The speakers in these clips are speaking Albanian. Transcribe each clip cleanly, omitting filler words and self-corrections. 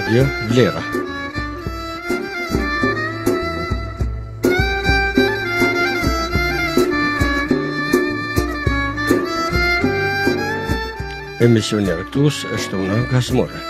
Radio Vlera. Emisioni Arctus është una gazmore.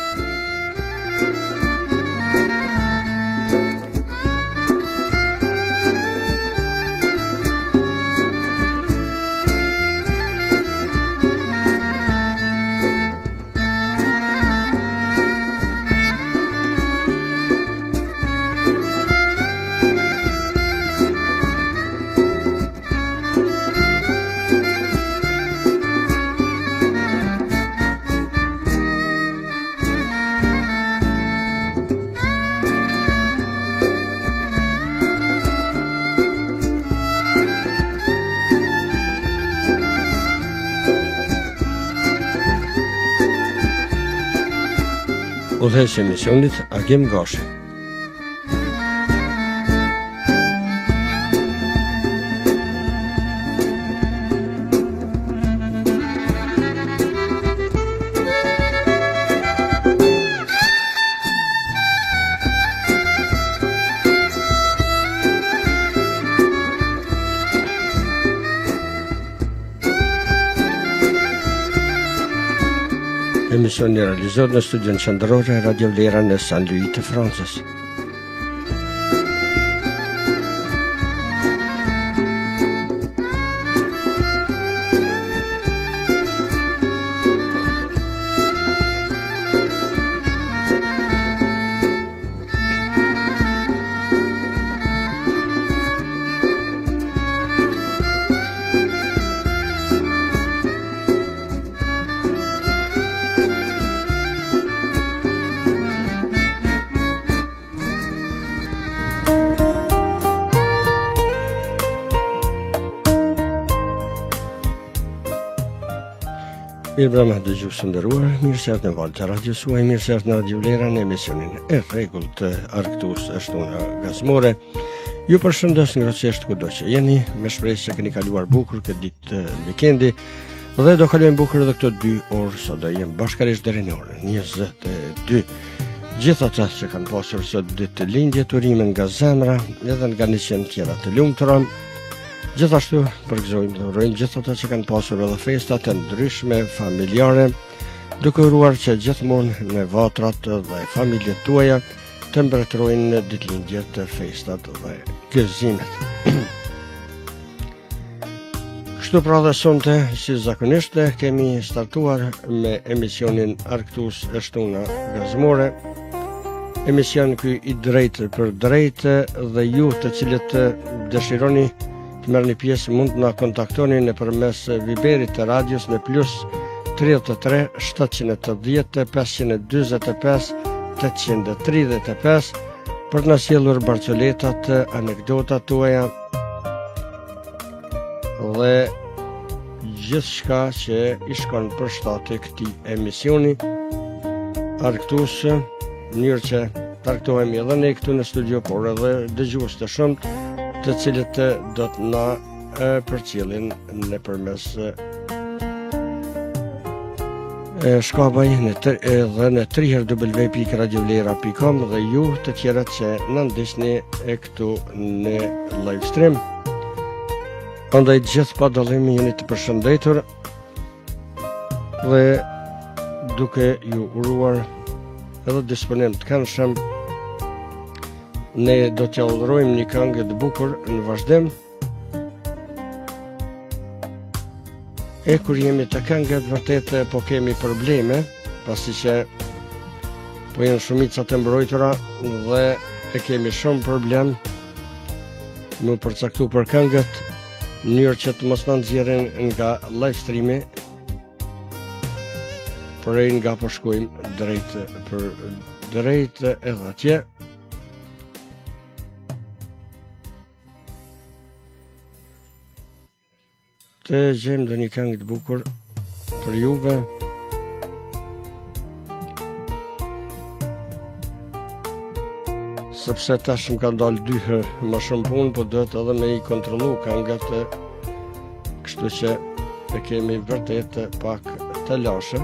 Udhëheqës emisionit Agim Gashi. Emisioni realizohet në studion qendror e Radio Vlera në Saint Louis të Francës. Mirë brama dëgjues të nderuar, mirë se erdhët në valët e radios suaj, mirë se erdhët në Radio Vlera në emisionin e rregullt të Arctus është una gazmore. Ju përshëndes ngrohtësisht kudo që jeni, me shpresë se keni kaluar bukur këtë ditë të vikendi dhe do kalojmë bukur edhe këto 2 orë sot do jem bashkërisht deri në orën 22. Gjithë ata që kanë pasur sot ditë të lindjes, urime nga zemra, edhe nga nisjen tjera të lumtura. Gjithashtu përgëzojmë dhe urojmë gjithë ata që kanë pasur edhe festa të ndryshme familjare, duke uruar që gjithmonë me vatrat dhe familjet tuaja të mbretërojnë ditëlindjet të festat dhe gëzimet. Kështu pra dhe sonte, si zakonisht, kemi startuar me emisionin Arctus është una gazmore, emision ky i drejtë për drejtë dhe ju të cilët dëshironi merrni pjesë mund të na kontaktoni nëpërmes Viberit të radios në +33 780 545 835 për të na sjellur barcoletat, anekdotat tuaja dhe gjithçka që i shkon për shtatë këtij emisioni Arctus, në mënyrë që tarktohemi edhe ne këtu në studio, por edhe dëgjues të shumt të cilët do të na përcjellin nëpërmes shkapaj edhe në www.radiovlera.com dhe ju të tjerët që na ndihni këtu në live stream. Andaj gjithë pa dallim jeni të përshëndetur dhe duke ju uruar edhe disponim të këndshëm. Ne do t'ja udhërojmë një këngë të bukur në vazhdim. E kur jemi të këngët, vërtet po kemi probleme, pasi që po jenë shumicat e mbrojtura dhe e kemi shumë problem më përcaktu për këngët, në mënyrë që të mos na nxjerrin nga live streami, por nga po shkojmë drejt edhe atje. Të gjejmë dhe një këngë të bukur për juve. Sepse tash më kanë dalë 2 herë më shumë punë, po do të edhe me i kontrollu këngët, kështu që e kemi vërtet pak të lashe.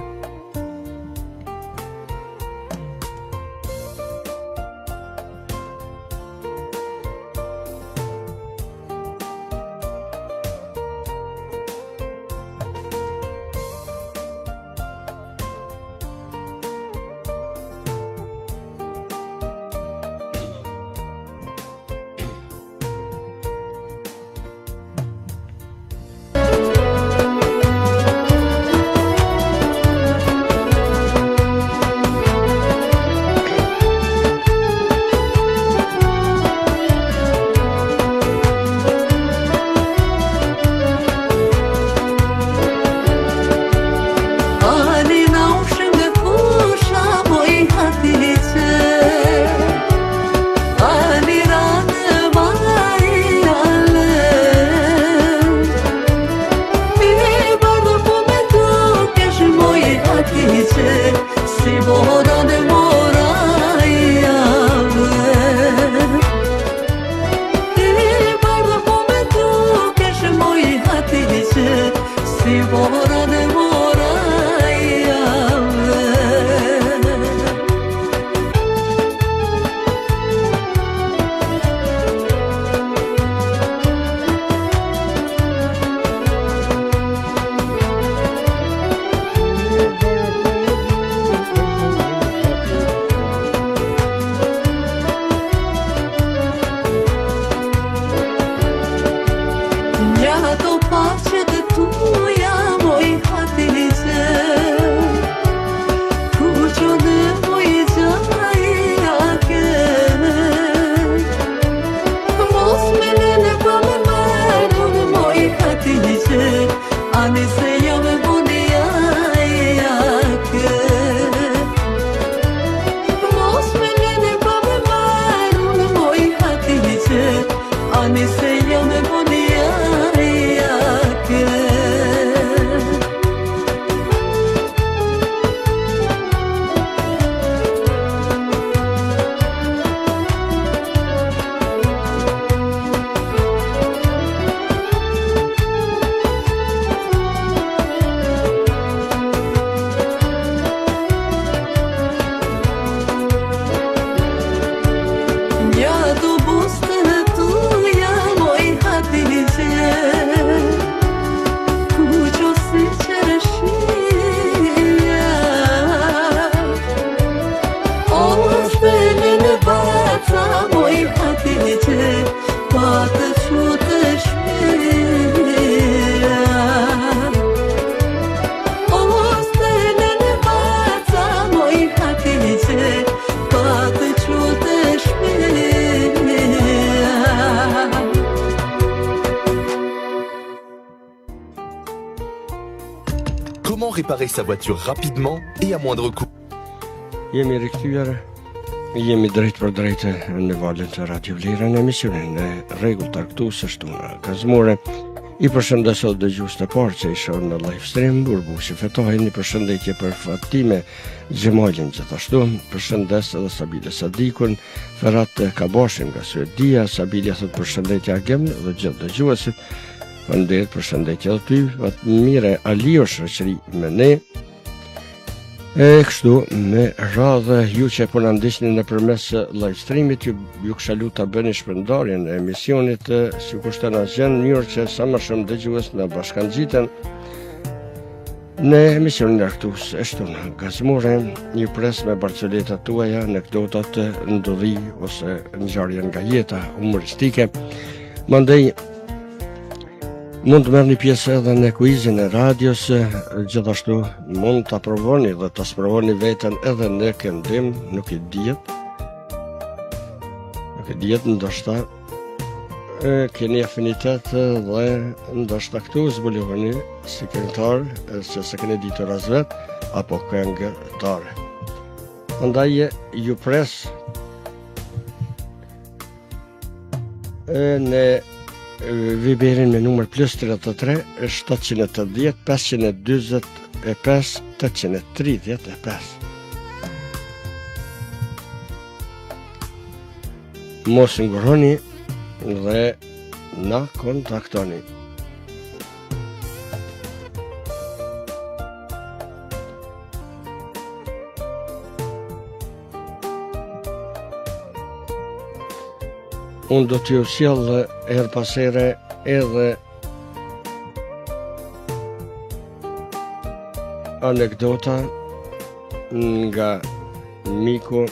Nja do pace të tuja moj Hatice, kuqone moj gjajake, mos me lene pa me marun moj Hatice, ani se jam e buni jajake. Mos me lene pa me marun moj Hatice, ani se jam e buni Comment réparer sa voiture rapidement et à moindre coût? Jemi rikthyer, jemi drejt për drejtë në valën të Radio Vlera në emisionin e Rregullt Argëtuese Shtuna Gazmore. I përshëndes sot dëgjues të parë që ishin në live stream, burbushi fetohen, një përshëndetje për Fatime Xhemalin gjithashtu, përshëndes edhe Sabile Sadikun, Ferhat Kabashin nga Suedia, Sabile thot përshëndetje Agem dhe gjithë dëgjuesit. Faleminderit, përshëndetje edhe ty, Mire Alio shoqëri me ne. Kështu me radhë ju që po na ndiqni nëpërmes live streamit, ju kisha lutur ta bëni shpërndarjen e emisionit, sikur të na gjen mirë që sa më shumë dëgjues na bashkangjiten në emisionin Argëtues Shtuna Gazmore. Ju pres me barcoletat tuaja, anekdotat, ndodhi ose ngjarje nga jeta humoristike. Mandej mund të merrni pjesë edhe në kuizin e radios, gjithashtu mund të provoni dhe të sprovoni veten edhe në këndim, nuk e diet, ndoshta keni afinitet dhe ndoshta këtu zbuloheni si këngëtar, që se keni ditur as vet, apo këngëtare. Andaj ju pres në Viberin me numër +33 780 545 835. Mos nguroni dhe na kontaktoni. Unë do t'ju sjell her pas here edhe anekdota nga miku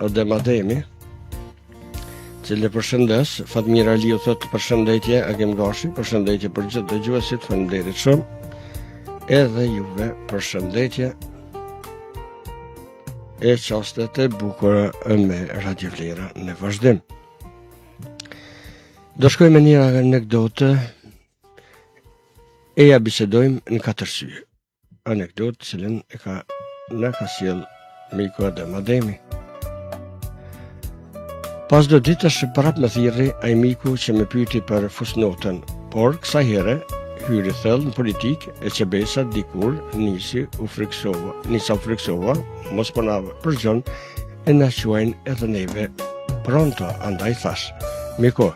Adem Ademi, cili përshëndes. Fatmira Aliu thot përshëndetje Agem Gashi, përshëndetje për gjithë dëgjuesit, faleminderit shumë. Edhe juve përshëndetje e qastet e bukura me Radio Vlera në vazhdim. Do shkojmë me një anekdotë e ja bisedojmë në 4 sy. Anekdotë cilën na ka sjell miku Adem Ademi. Pas do ditësh prap më thirri ai miku që më pyeti për fusnotën, por kësaj here hyri thellë në politikë e që besa dikur nisa u friksova, mos po na përgjon e na quajnë edhe neve pronto, andaj thash, miku,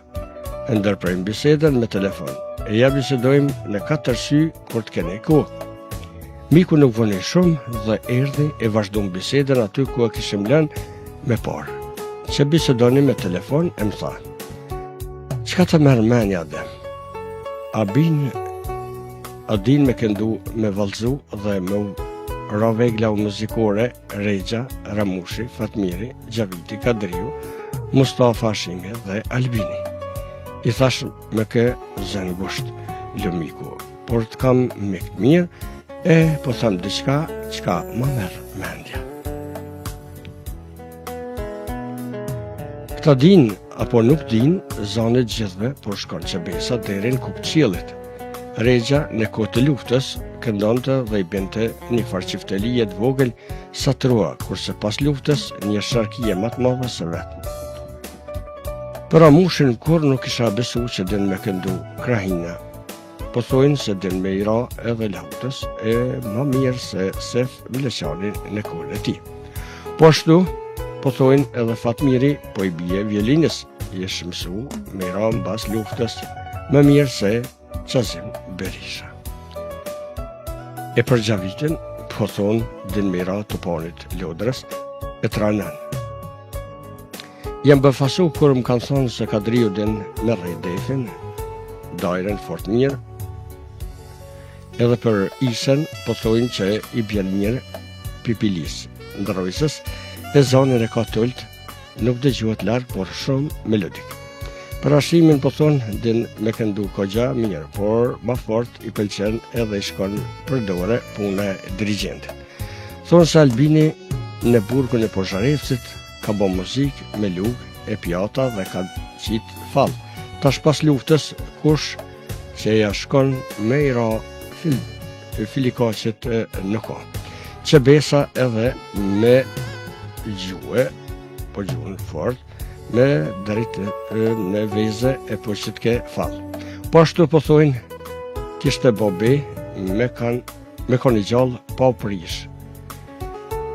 ndërprejmë bisedën me telefon, e ja bisedojmë në 4 sy kur të keni kohë. Miku nuk voni shumë dhe erdhi e vazhdon bisedën aty ku e kishim lënë me parë. Që bisedoni me telefon e më tha, çka të merr mendja Adem? A din me këndu me vallëzu dhe me rovegla muzikore Rexha, Ramushi, Fatmiri, Gjaviti, Kadriu, Mustafa Shime dhe Albini. I thash me kë zënë gusht lëmiku, por të kam mik të mirë, po tham diçka çka më merr mendja. Këta din apo nuk din, zonë gjithve, por shkon që besa deri në kupqiellit. Regja në kohë të luftës këndonte dhe i bente një farë çiftelie të vogël sa trua, kurse pas luftës një sharkie më të madhe se vetë. Për amushin kur nuk isha besu që din me këndu krahina, po thojnë se din me i ra edhe lautës e më mirë se Sef Vleçani në kohën e tij. Po ashtu, po thojnë edhe Fatmiri, po i bie violinës, jesh mësu me i ra mbas luftës më mirë se Qazim Berisha. E për gjavitin, po thonë din me i ra Topanit Lodrës e Tranan. Jam befasu kur më kanë thonë se Kadriu din me rrej defin, dajren fort mirë, edhe për Isen po thojnë që i bjen mirë Pipilis, ndrojsës, e zonën e ka tult, nuk dëgjohet larg, por shumë melodik. Për ashimin po thonë din me këndu kogja mirë, por ma fort i pëlqen edhe i shkon për dore puna e dirigentit. Thonë se Albini në burgun e Pozharevcit ka bo muzik me lug e pjata dhe ka qit fall. Tash pas luftës kush që ja shkon me i ra filikaqet nuk ka. Që besa edhe me gjue, po gjuën fort, me dritë në veze e po që t'ke fall. Po ashtu po thojnë, kishte bobe me kanë i gjallë pa u prish.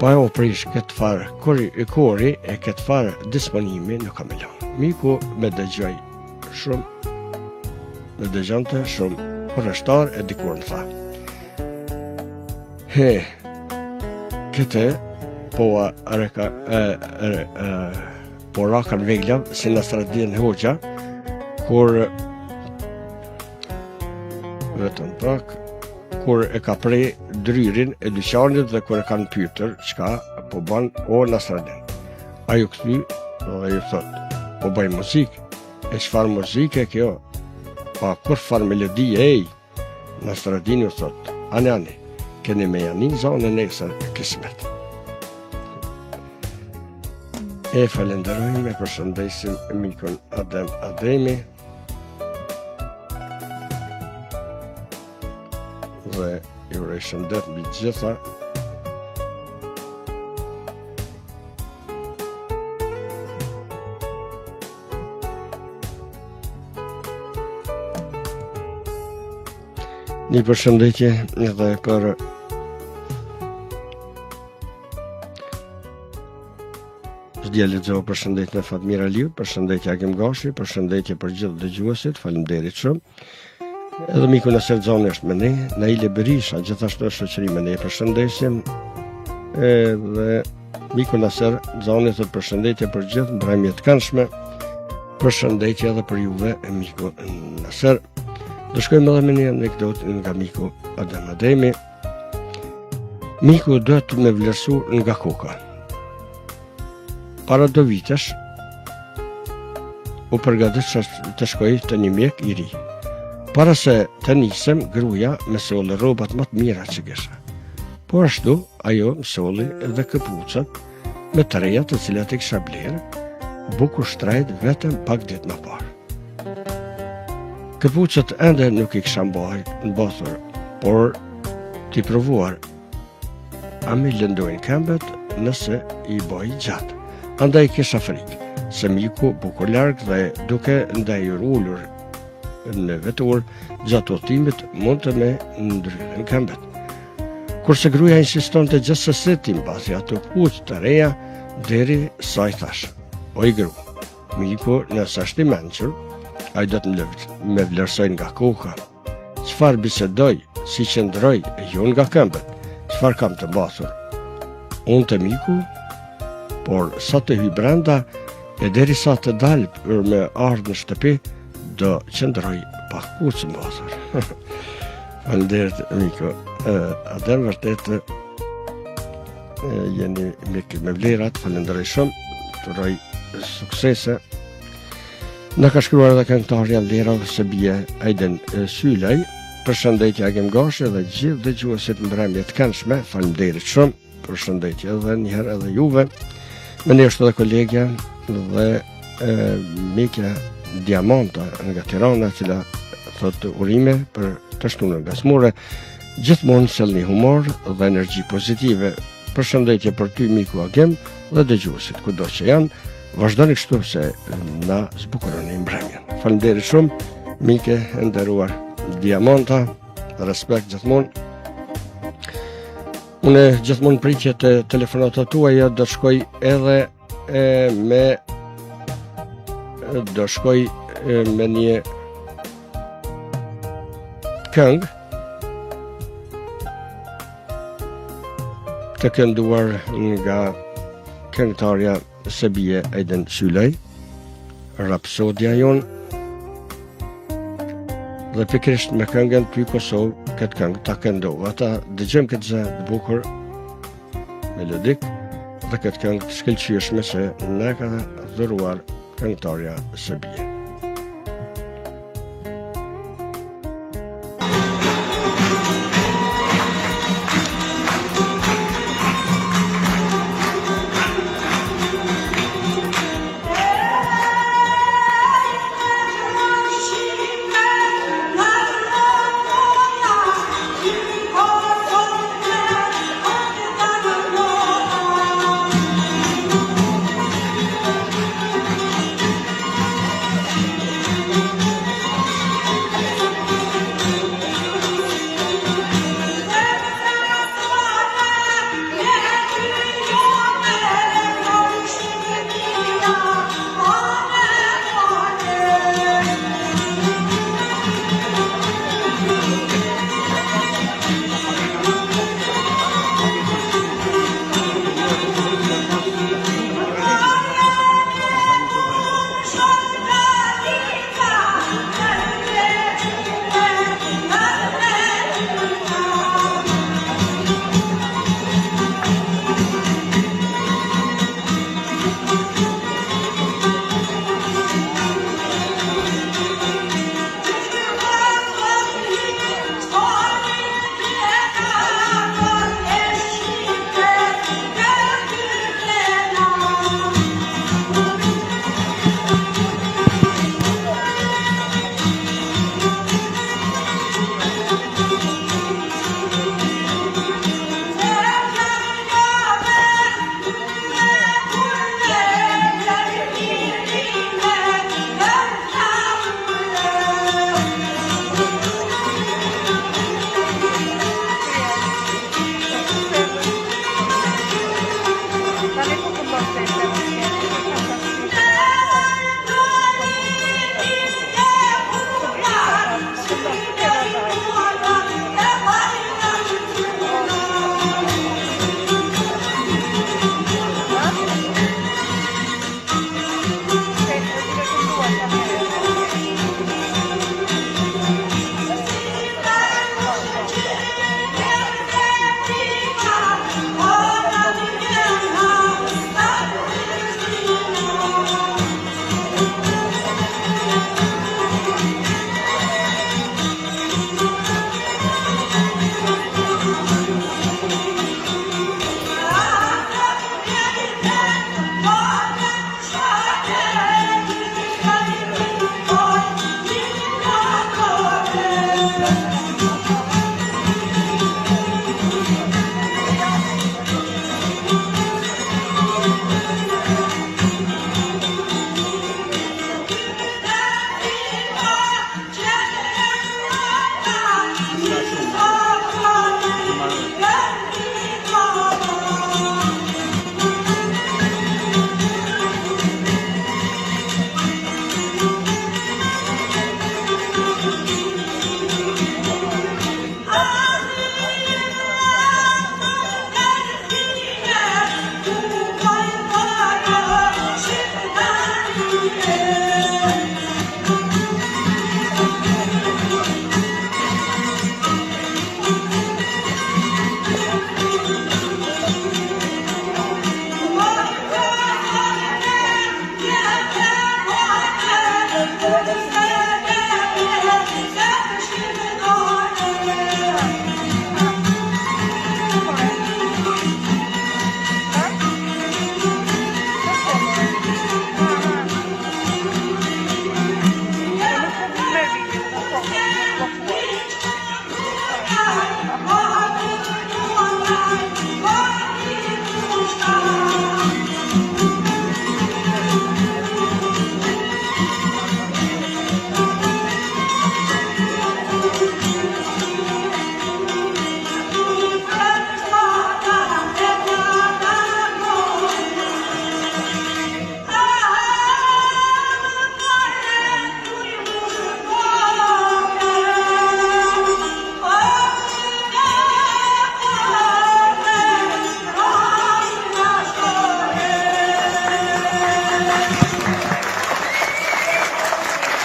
Pa u prish këtë farë kori e këtë farë disponimi nuk ka me lanë. Miku me dëgjoj shumë, me dëgjante shumë kërështar e dikur në tha. Këtë po rakan vegla si Nasradin Hoxha, kur vetëm pak, kur e ka prej dryrin e dyqanit dhe kur e kanë pyetër çka po ban o Nasradin. Ai u kthy dhe ju thot, po bëj muzikë, e çfarë muzike kjo? Pa kur farë melodi Nasradin u thot, ani, keni me janin zonë nesër kismet. E falenderojmë e përshëndesim mikun Adem Ademi dhe ju uroj shëndet mbi të gjitha. Një përshëndetje edhe për djelit zë përshëndetje në Fatmir Aliu, përshëndetje Agim Gashi, përshëndetje për gjithë dëgjuesit, faleminderit shumë. Edhe miku në Serdzoni është me ne, Naile Berisha, gjithashtu është shoqëri me ne, përshëndesim. Edhe miku në Serdzoni thot përshëndetje për gjithë, mbrëmje të këndshme, përshëndetje edhe për juve, miku në Ser. Do shkojmë edhe me një anekdot nga miku Adem Ademi. Miku do të me vlerësu nga koka. Para 2 vitesh, u përgatit që të shkoj të një mjek i ri. Para se të nisem, gruja me solli robat më të mira që kisha. Po ashtu, ajo më solli edhe këpucat me të reja të cilat e kisha blerë, bukur shtrajt vetëm pak ditë më parë. Këpucat ende nuk i kisha mbathur, por t'i provuar, a mi lëndojnë këmbët nëse i bëj gjatë. Andaj kisha frikë, se miku bukur larg dhe duke ndajur ullur në vetur, gjatë udhëtimit mund të me ndryrën këmbët. Kurse gruaja insiston të gjithsesi ti mbasi ato këpucë të reja, deri sa i thash, oj gru, miku nëse është i mençur, ai do të me vlerësoj nga koka. Çfarë bisedoj, si qëndroj, jo nga këmbët, çfarë kam të mbathur. Unë të miku, por sa të hy brenda e deri sa të dalë për me ardhë në shtëpi, do qëndroj pa kucë mbathur. Faleminderit miku. Adem vërtet jeni me vlerat, falenderoj shumë, të uroj suksese. Në ka shkruar edhe këngëtarja Vlera Sebie Aiden Sylej. Përshëndetje Agim Gashi dhe gjithë dëgjuesit mbrëmje të këndshme. Faleminderit shumë. Përshëndetje edhe një herë edhe juve. Me ne është edhe kolegja dhe Mika Diamanta nga Tirana, e cila thotë urime për të shtunën nga smure. Gjithmonë sjellni humor dhe energji pozitive. Përshëndetje për ty miku Agim dhe dëgjuesit kudo që janë. Vazhdoni kështu se na zbukuroni mbrëmjen. Faleminderit shumë, Mike e nderuar Diamanta, respekt gjithmonë. Unë gjithmonë pritje të telefonatat tuaja, do shkoj me një këngë të kënduar nga këngëtarja Sebie Aiden Sylej, Rapsodia jonë, dhe pikërisht me këngën Ty Kosovë këtë këngë ta këndova. Ata dëgjojmë këtë zë të bukur melodik dhe këtë këngë të shkëlqyeshme që na ka dhuruar këngëtarja Sebie.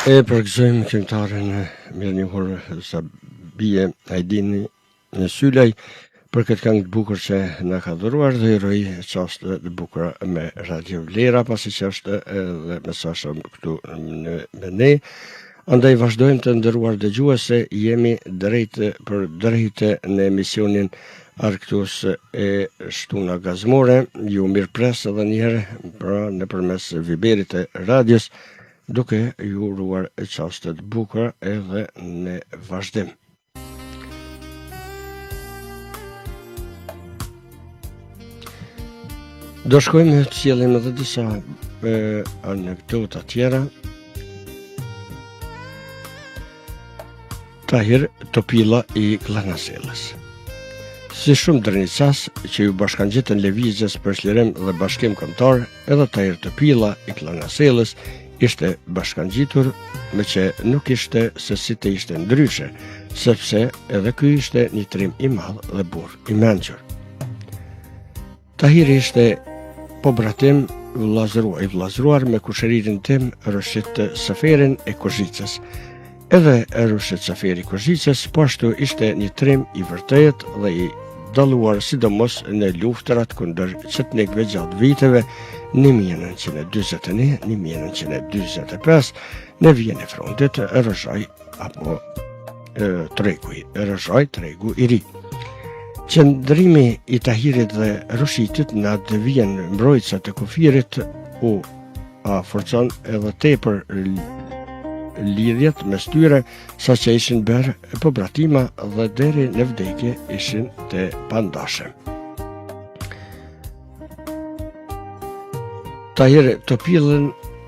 E përgëzojmë këngëtaren mirënjohur Sabie Ajdini në Sylaj për këtë këngë të bukur që na ka dhuruar dhe i uroj çaste të bukura me Radio Vlera, pasi që është edhe mesazh këtu me ne. Andaj vazhdojmë të nderuar dëgjuese, jemi për drejtë në emisionin Arktus e Shtuna Gazmore. Ju mirëpres edhe një herë pra nëpërmes Viberit e radios, duke ju uruar çaste të bukura edhe në vazhdim. Do shkojmë të sjellim edhe disa anekdota tjera. Tahir Topilla i Kllanaselës. Si shumë dërnicas që ju bashkangjitën lëvizjes për çlirim dhe bashkim kombëtar, edhe Tahir Topilla i Kllanaselës ishte bashkangjitur, me që nuk ishte se si të ishte ndryshe, sepse edhe ky ishte një trim i madh dhe burr i mençur. Tahiri ishte pobratim i vllazëruar me kushëririn tim Rëshit Saferin e Kozhicës. Edhe Rëshit Saferi i Kozhicës po ashtu ishte një trim i vërtet dhe i dalluar sidomos në luftrat kundër çetnikëve gjatë viteve 1941-1945 në vijën e frontit Rëshaj apo Tregu i ri. Qëndrimi i Tahirit dhe Rëshitit në atë vijën mbrojtësa të kufirit u forcon edhe tepër lidhjet mes tyre, saqë ishin bërë pobratima dhe deri në vdekje ishin të pandashëm. Tahir Topillën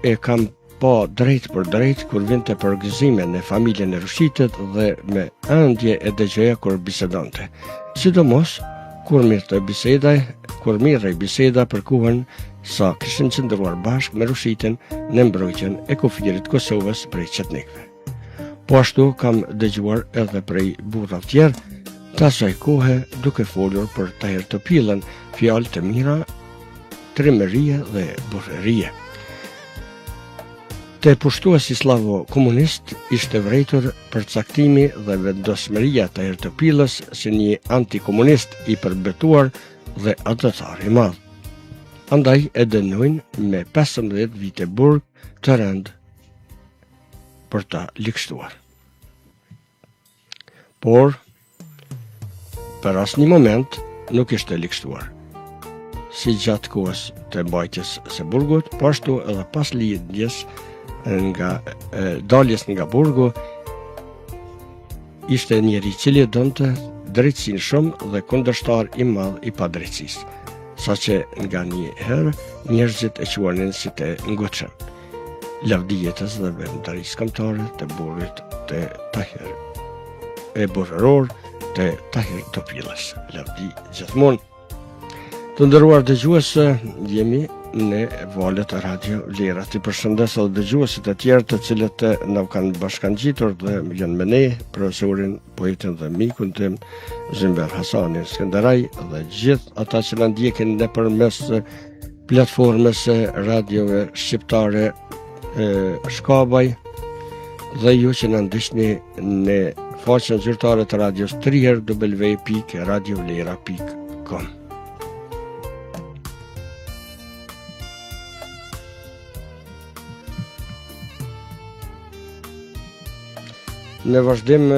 e kam pa drejt për drejt kur vinte për gëzime në familjen e Rëshitit dhe me ëndje e dëgjoja kur bisedonte. Sidomos kur mirrej biseda për kuhen sa kishin qëndruar bashkë me Rëshitin në mbrojtjen e kufirit Kosovës prej çetnikëve. Po ashtu kam dëgjuar edhe prej burrave tjerë të asaj kohe duke folur për Tahir Topillën fjalë të mira, trimërie dhe burrerie. Te pushtuesi slavo komunist ishte vërejtur përcaktimi dhe vendosmëria Tahir Topillës si një antikomunist i përbetuar dhe atëtar i madh. Andaj e dënojnë me 15 vite burg të rënd për ta likshtuar. Por, për asnjë moment nuk ishte likshtuar. Si gjatë kohës të mbajtjes së burgut, po ashtu edhe pas lidhjes daljes nga burgu, ishte njeri cili donte drejtësinë shumë dhe kundërshtar i madh i padrejtësisë, saqë nga një herë njerëzit e quanin si të ngutshëm. Lavdi jetës dhe vendtarisë kombëtare të burrit të Tahir, e burrëror të Tahir Topillës. Lavdi gjithmonë. Të nderuar dëgjues, jemi në valët e Radio Vlera. Ti përshëndes edhe dëgjuesit e tjerë të cilët na kanë bashkangjitur dhe janë me ne, profesorin, poetin dhe mikun tim Zymber Hasanin Skënderaj dhe gjithë ata që na ndjekin nëpërmes platformës radiove shqiptare Shkabaj dhe ju që na ndiqni në faqen zyrtare të radios www.radiovlera.com. Në vazhdim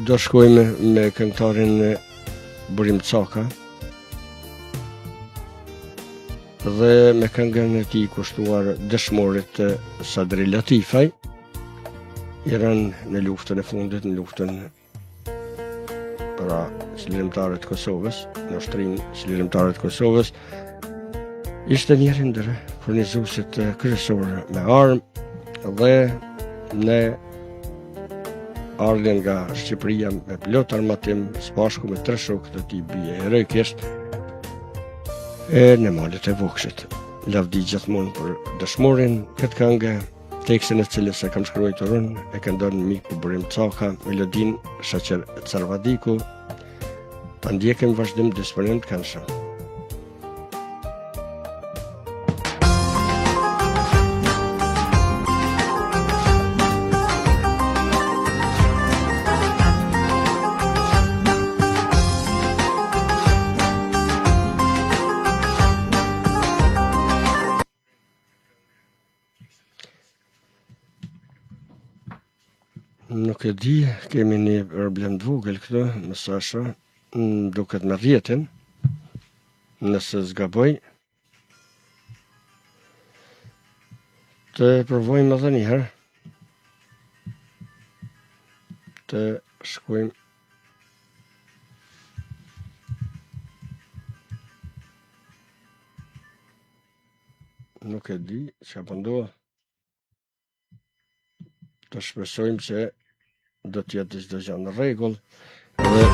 do shkojmë me këngëtarin Burim Caka dhe me këngën e tij kushtuar dëshmorit Sadri Latifaj. I rënë në luftën e fundit, në luftën para çlirimtarët Kosovës, në ushtrinë çlirimtarët Kosovës. Ishte njëri ndër furnizuesit kryesor me armë dhe në ardhen nga Shqipëria me plot armatim së bashku me 3 shokët e tij bie heroikisht në malet e Vokshit. Lavdi gjithmonë për dëshmorin. Këtë këngë, tekstin e cilës e kam shkruar unë, e këndon miku Burim Caka, melodin Shaqer Carvadiku. Ta ndjekim vazhdim disponim të këndshëm. Nuk e di, kemi një problem të vogël këtu, më Sasha, duket me rjetin, nëse zgaboj, të provojmë edhe një herë, të shkojmë nuk e di që po ndodh. Të shpresojmë që do të jetë çdo gjë në rregull dhe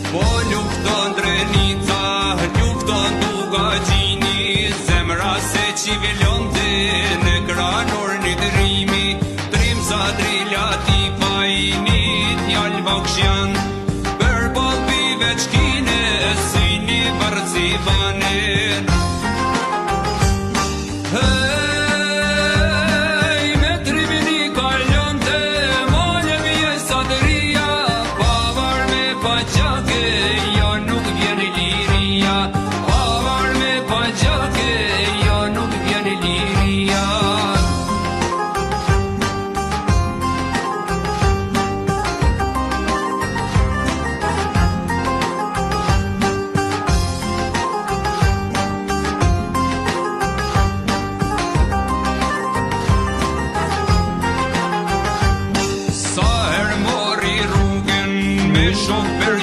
Po lufton drenica, lufton Dugagjini, zemra se qivelon dhe në kranor një dërimi, trim sa drila ti fajnit njall vakshan, për balbive qkine, si një bërzi banen.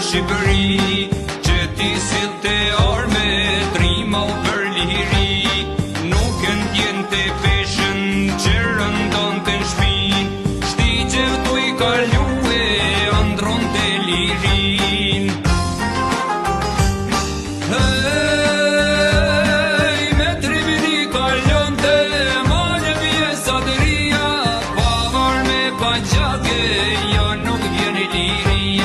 Shqipëri, që ti silte arme, trima u për liri, nuk e ndjen të peshën, që rëndon të në shpin, shti që vëtu i kalue, andron të lirin. Me trimin i kalon të malje pjesatëria, pavar me paqake, jo nuk vjen i liria.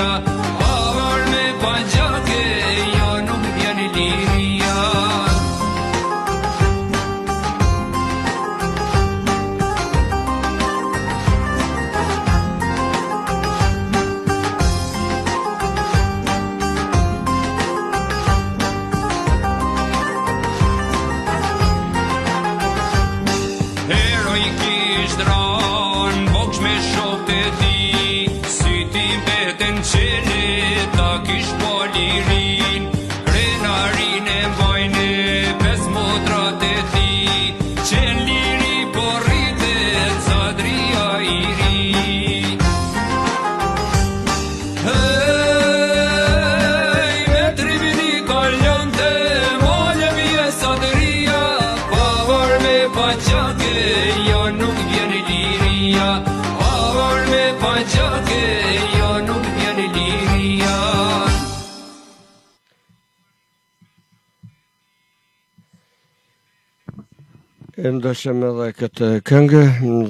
Ndoshëm edhe këtë këngë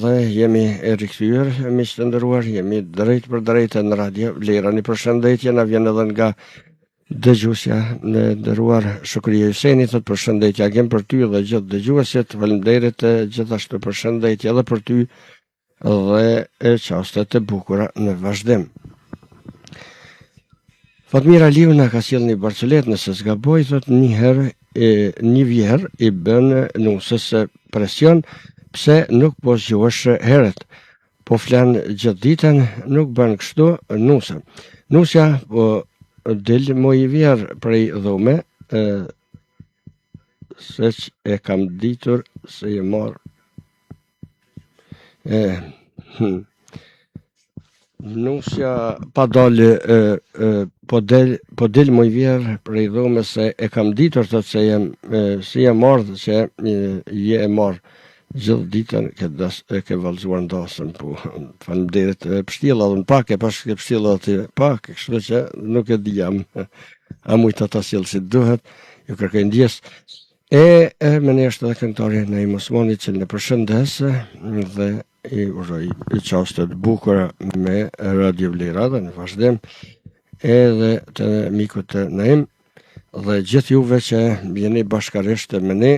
dhe jemi e rikthyer, miq të nderuar, jemi drejt për drejt në radio Vlera. Një përshëndetje na vjen edhe nga dëgjuesja në nderuar Shukria Hyseni, thot përshëndetje agim për ty dhe gjithë dëgjuesit, faleminderit, gjithashtu përshëndetje edhe për ty dhe çastet e bukura në vazhdim. Fatmira Liu na ka sjellë një barcolet, nëse zgaboj, thot një vjerë i bën nusës presion, pse nuk po zgjohesh herët, po flan gjithë ditën, nuk bën kështu nusa. Nusja po del mo i vjerë prej dhume, se që e kam ditur se e marë. Nusja pa dalë, po del mo i vjerë prej dhume, se e kam ditur të se si e marë, që je e marë gjithë ditën ke valzuar ndasën, po faleminderit, pështjella dhe në pak, e pash ke pështjella të pak, kështu që nuk e di jam, a mujtë ata sjellë si duhet, ju kërkoj ndjes. Me ne është edhe këngëtari Naim Osmani, që në përshëndes dhe i uroj çastet bukura me Radio Vlera dhe në vazhdim, edhe të mikut të Naim dhe gjithë juve që jeni bashkarisht me ne.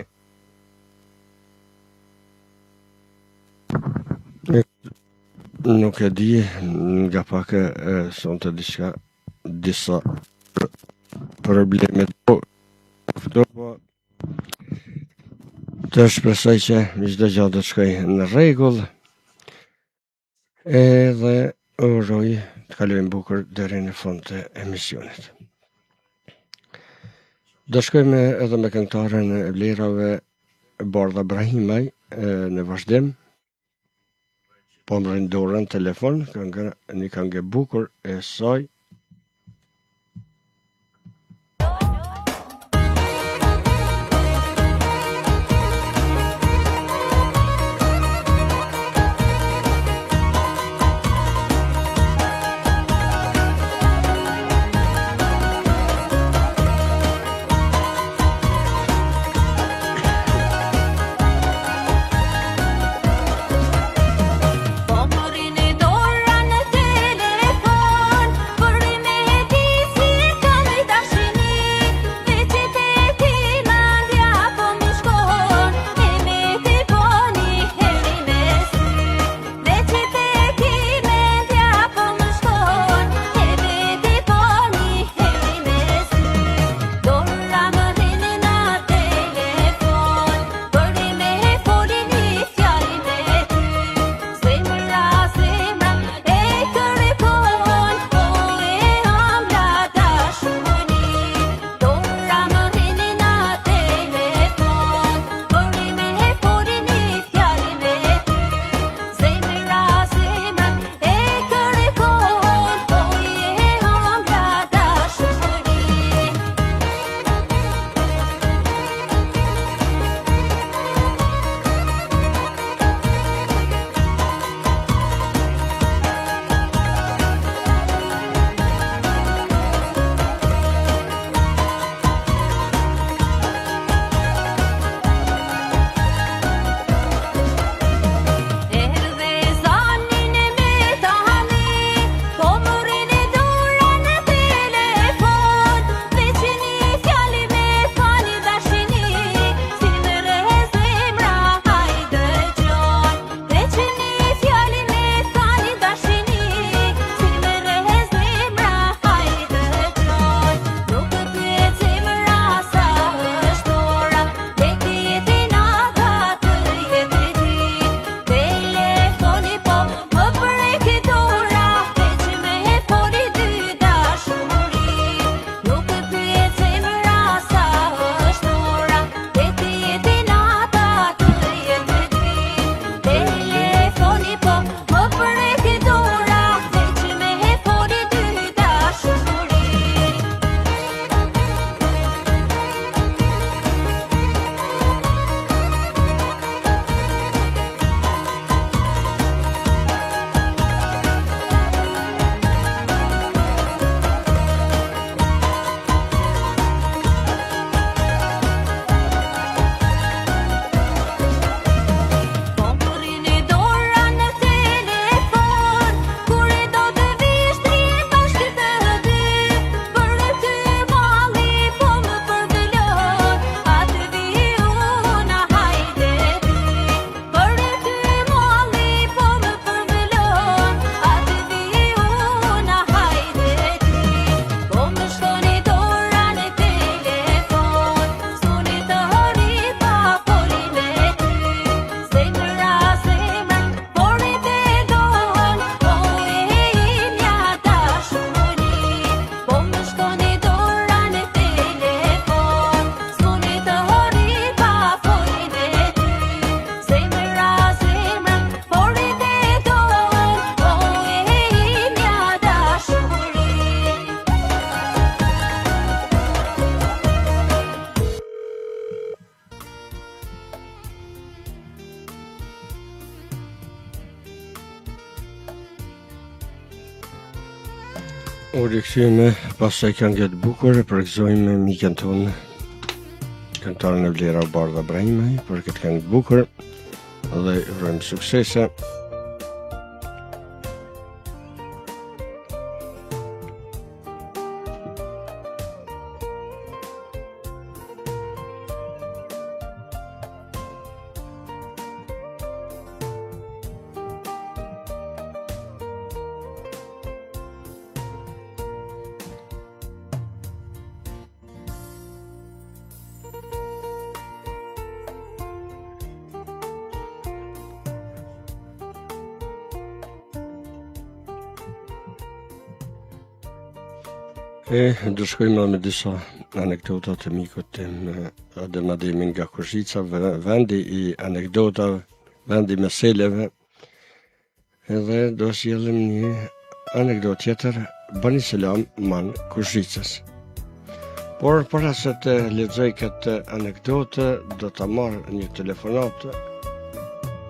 Nuk e di, nga pak sonte disa probleme po të shpresoj që çdo gjë do të shkojë në rregull. edhe uroj të kalojmë bukur deri në fund të emisionit. Do shkojmë edhe me këngëtaren e vlerave Bardha Brahimaj në vazhdim. Po më rindorën telefon, një këngë e bukur e saj. U rikthyer pasaj këngët bukur e përgëzojmë me mikën tonë, këngëtarën e vlera Bardha Brahimaj për këtë këngë bukur dhe urojmë suksese. Do shkojmë me disa anekdota të mikut tim Adem Ademi nga Kozhica, vendi i anekdotave, vendi meseleve. Edhe do sjellim një anekdot tjetër, bani selam man Kozhicës. Por para se të lexoj këtë anekdotë, do ta marr një telefonat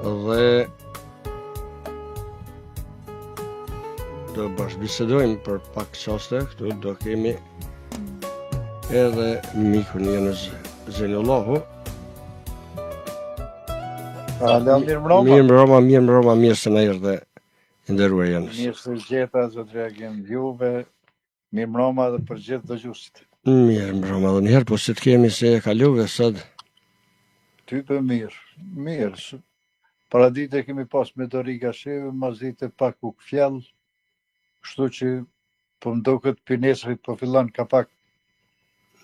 dhe do bashkëbisedojmë për pak qaste, këtu do kemi edhe mikun Janus Zenullahu. Alo, Mirë mirë se na erdhe i nderuar Janus. mirë se gjeta, zotëria kem juve, mirë dhe për gjithë dëgjuesit. Mirë dhe njëherë, po si të kemi se e kaluve sot? Ty për mirë. Para dite kemi pas meteorika sheve, mas dite pak u fjell, kështu që po më duket pinesrit po fillon ka pak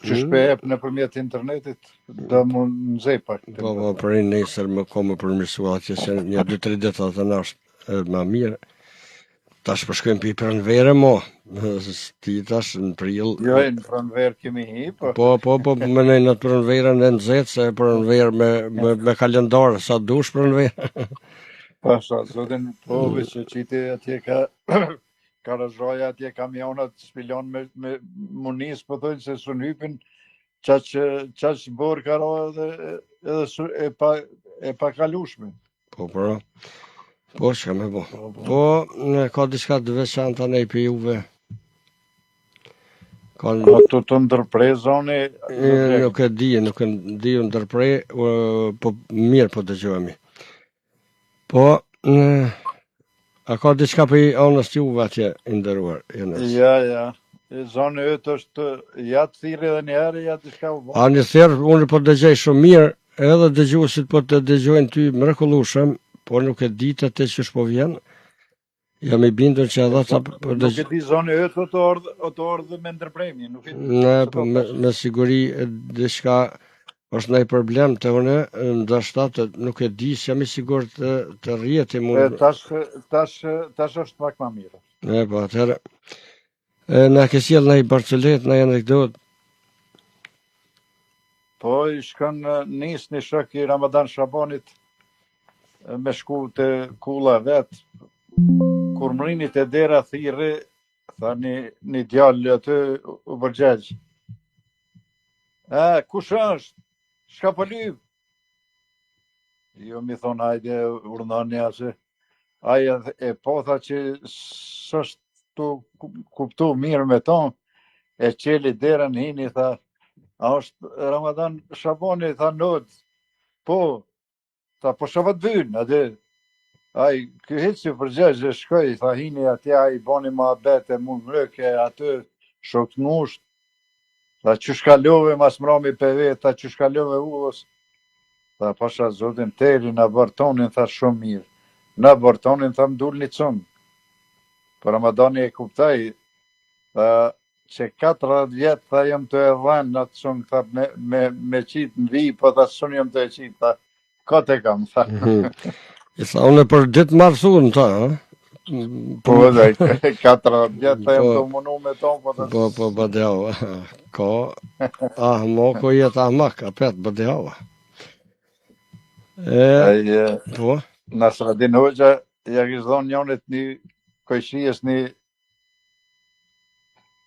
që shpejep në përmjet internetit, do më nëzej pak. Po, për nesër më komë përmirësua që se një 2-3 ditë të nashtë më mirë. Tash përshkojmë për i pranvere mo, ti tash në prill. Jo, në pranverë kemi hi, po. Po, më nejnë në pranvere në nëzet, se pranvere me kalendar, sa dush pranvere. Po, sa, zotin, po, që qiti atje ka... Karazhoja atje kamionat shpilon me munis, po thojnë se sun hypin qaq borë karo edhe e pa kalushme. Po, që me bo. Po, ka diska të veçanta nej për juve? Po të ndërprej zoni? Nuk e di ndërprej, po mirë po dëgjohemi. Po, a ka diçka për i anës juve atje inderuar? Ja. Zonë ytë është ja të thirë edhe njerë, ja diçka u bërë. A një thirë, unë po dëgjej shumë mirë, edhe dëgjuesit po të dëgjojnë ty mrekullueshëm, po nuk e di të që shpo vjen. Jam i bindur që edhe ta po dëgjoj. Nuk e di zonë ytë të ordhë me ndërpremje, nuk e di. Ne, po me siguri diçka është ndaj problem të une, ndashta nuk e di, se jam i sigur të rjeti mund. Tash është pak ma mirë. Po, atëherë, na ke sjell ndaj Barcelet, ndaj anekdot? Po, i shkon nis një shok i Ramadan Shabanit me shku të kula vetë. Kur mrinit e dera thirë, tha një djallë aty u bërgjegjë. Kush është? Shka po lyp? Jo mi thonë, hajde, urnani ase. Aja e po tha që s'është tu kuptu mirë me tonë, e qeli derën hini, tha, a është Ramadan Shabani, tha nëtë, po, tha, po shabat vynë, atë. Aj, kjo hitë që përgjegjë, shkoj, tha, hini atja, i boni ma bete, mund mrëke, atë, shok të ngusht. Tha që shkallove mas mrami për vetë, tha që shkallove ullës. Tha pasha zotin teri në bartonin, tha shumë mirë. Në bartonin, tha mdull një cëmë. Për Ramadani e kuptaj, tha që 40 vjetë, tha jam të edhen në të cëmë, tha me qitë në vi, po tha sënë jam të e qitë, tha kote kam, tha. I tha unë për ditë marthun, tha, ha? Po dhe, 4 vjetë të jem të munu me tonë, po, bëdjava, ka, mo, ko jetë ahmak, apet, bëdjava. Po? Nasradin Hoxha, ja kishë dhonë njonit një kojshijes një,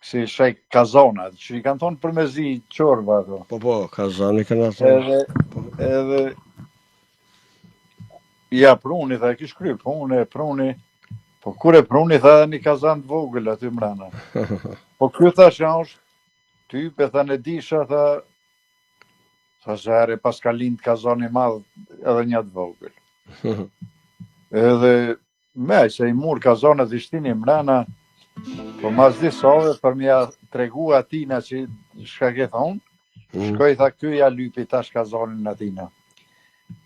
si shek kazona, që i kanë thonë për mezi qorba, ato. Po, kazani kanë thonë. Edhe, ja pruni, tha, kishë kry, pruni, po kur e pruni, tha, një kazan të vogël aty mrena. Po kjo tha që është, type, tha, në disha, tha zhere, pas ka lind kazan i madhë, edhe një të vogël. Edhe, me, se i mur kazanët i shtini mrena, po mas disove, për mja tregu atina që shka ke thonë, shkoj, tha, kjo ja lypi tash kazanin atina.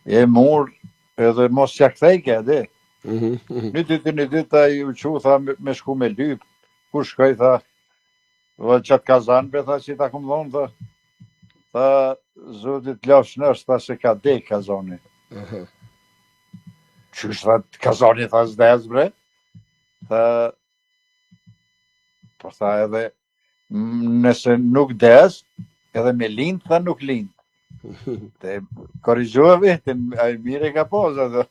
E mur, edhe mos që kthejke, edhe. Një ditë i u qu, tha, me shku me lyp, ku shkoj, tha, dhe qatë kazan, be, tha, që ta këmë dhonë, tha, zotit lafsh nështë, tha, se ka dek kazani. Qysh, tha, kazani, tha, zdez, bre, tha, po, tha, edhe, Nëse nuk des, edhe me lind, tha nuk lind. Te korrigjohë vetin, ai mire ka poza dhe.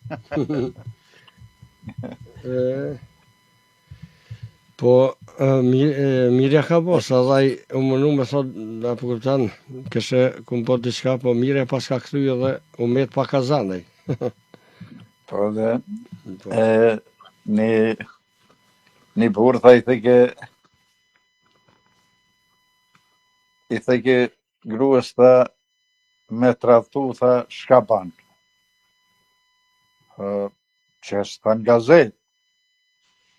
Po, Mirja ka posa, dhe ai u mënu me thot, da po kuptan, këshe kum po diçka, po Mirja pas ka kthy edhe u met pa kazanej. Po dhe, Po. një burë tha i theke gruas tha me tradhtu tha shka ban. Që është tha në gazet.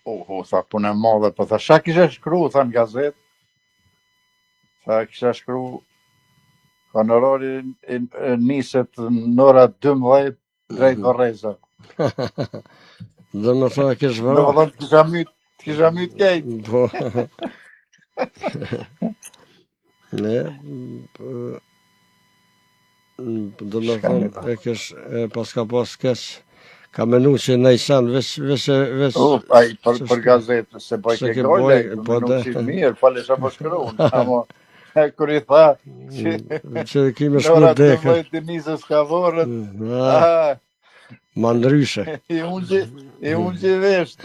Tha punë e madhe, po tha shka kisha shkru tha në gazet. Tha kisha shkru honorari niset në ora 12 drejt Varreza. Dhe me thua kish Në vëra. vëllon kisha myt kejt. Po. Ne, do me thonë, e kish, pas ka pas kesh, ka menu që në i sen, veç... Ai për gazetë, se bëj se ke ke gole, boj, po nuk dhe. si mirë, fale sa po shkruun. Amo, kur i tha, Që kime në shku ora deka. 12 të nisës ka vorët, Ma ndryshe. i unë që vesht.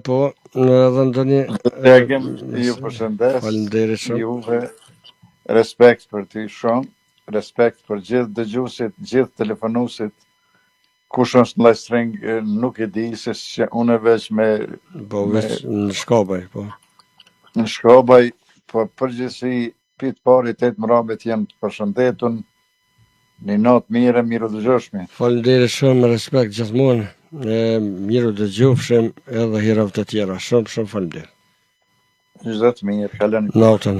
Po, edhe ndonjë... Ju përshëndes, Faleminderit shumë. juve, respekt për ty shumë, respekt për gjithë dëgjuesit, gjithë telefonuesit, kush është në live string nuk e di, se që unë veç me Po, veç në Shkobaj, po. në Shkobaj, po përgjithësi pitë pari 8 mrabet jenë të përshëndetun, një natë mire, miru dëgjoshmi. Faleminderit shumë, respekt gjithmonë. Miru dëgjofshim edhe hirav të tjera. Shumë faleminderit. Çdo të mirë, kaloni. Natën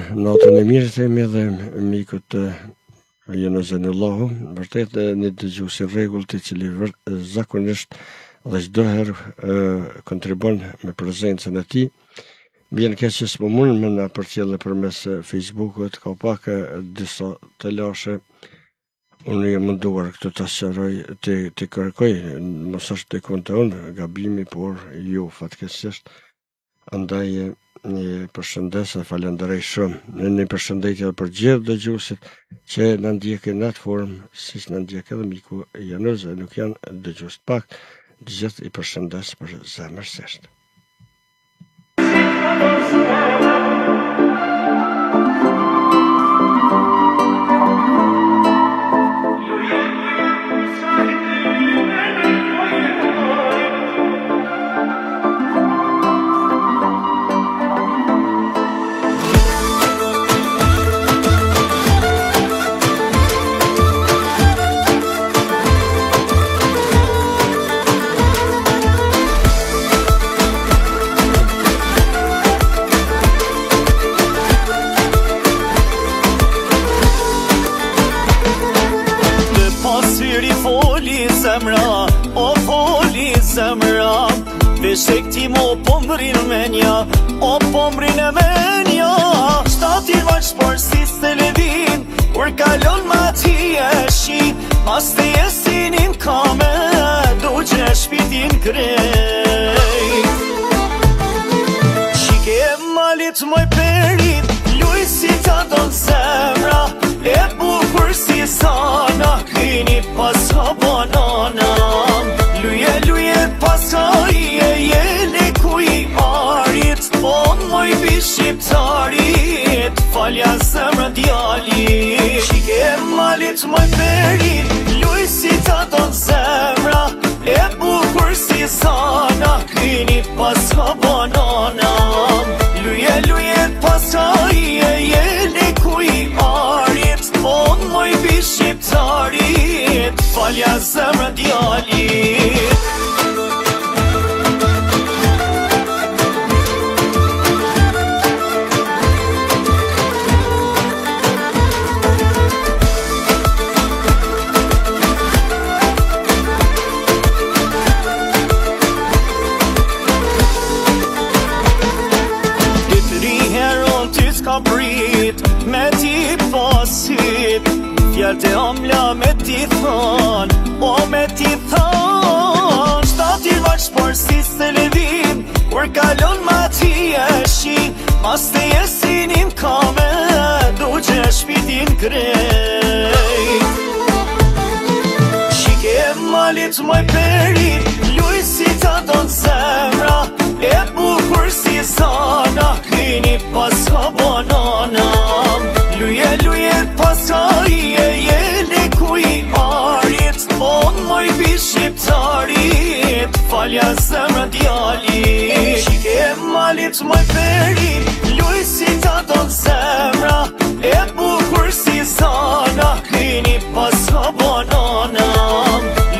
e mirë themi edhe mikut Jeno Zenullahu, vërtet një dëgjues i rregullt i cili zakonisht dhe çdo herë kontribon me prezencën e tij. Vjen keq që s'po mund me na përcjellë përmes Facebookut, ka pak disa të lashe. Unë jam munduar këtë të sqaroj, të kërkoj, mos është të kontë unë gabimi, por ju fatkeqësisht. Andaj një përshëndes dhe falenderoj shumë. Një përshëndetje për gjithë dëgjuesit që na ndjekin në atë formë, siç na ndjek edhe miku Janoze, nuk janë dëgjues pak, gjithë i përshëndes për zemërsisht. Se këti mo pëmbrin menja, o pëmbrin e menja. Shtati vaq sporsis të ledin, kur kalon ma ti e shi, mas të jesinin kame, do që shpitin krej. Shike malit moj perit, luj si ta don zemra, e bukur si sana, kini pasa banana. Luje pasa jele ku i arit, o moj bi shqiptarit, falja zemra djali. Shike malit moj perit, luj si ta don zemra, e bukur si sana, kini pasa banana. Luje pasa jele ku i arit, o moj bi shqiptarit, falja zemra djali. Me ti pasit, fjallë të amla me ti than, o me ti than. kur kalon ma qia shi, mas të jesinim kame, du që shpitin krejt. Shike malit moj perit, luj si ta don zemra, e bukur si sana, kini pas ka banana. Luje pas ka jele ku i arit, on moj bi shqiptarit, falja zemra djalit. Shike malit moj perit, luj si ta don zemra, e bukur si sana, kini pas ka banana.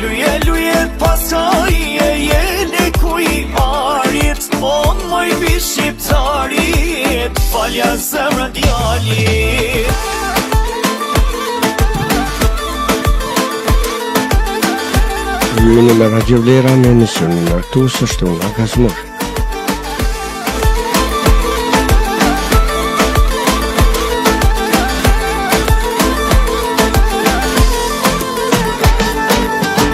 Luje pas ka jele ku i arit, on moj bi shqiptarit, falja zemra djalit. Ju jeni me Radio Vlera në emisionin Artus është nga Gazmore.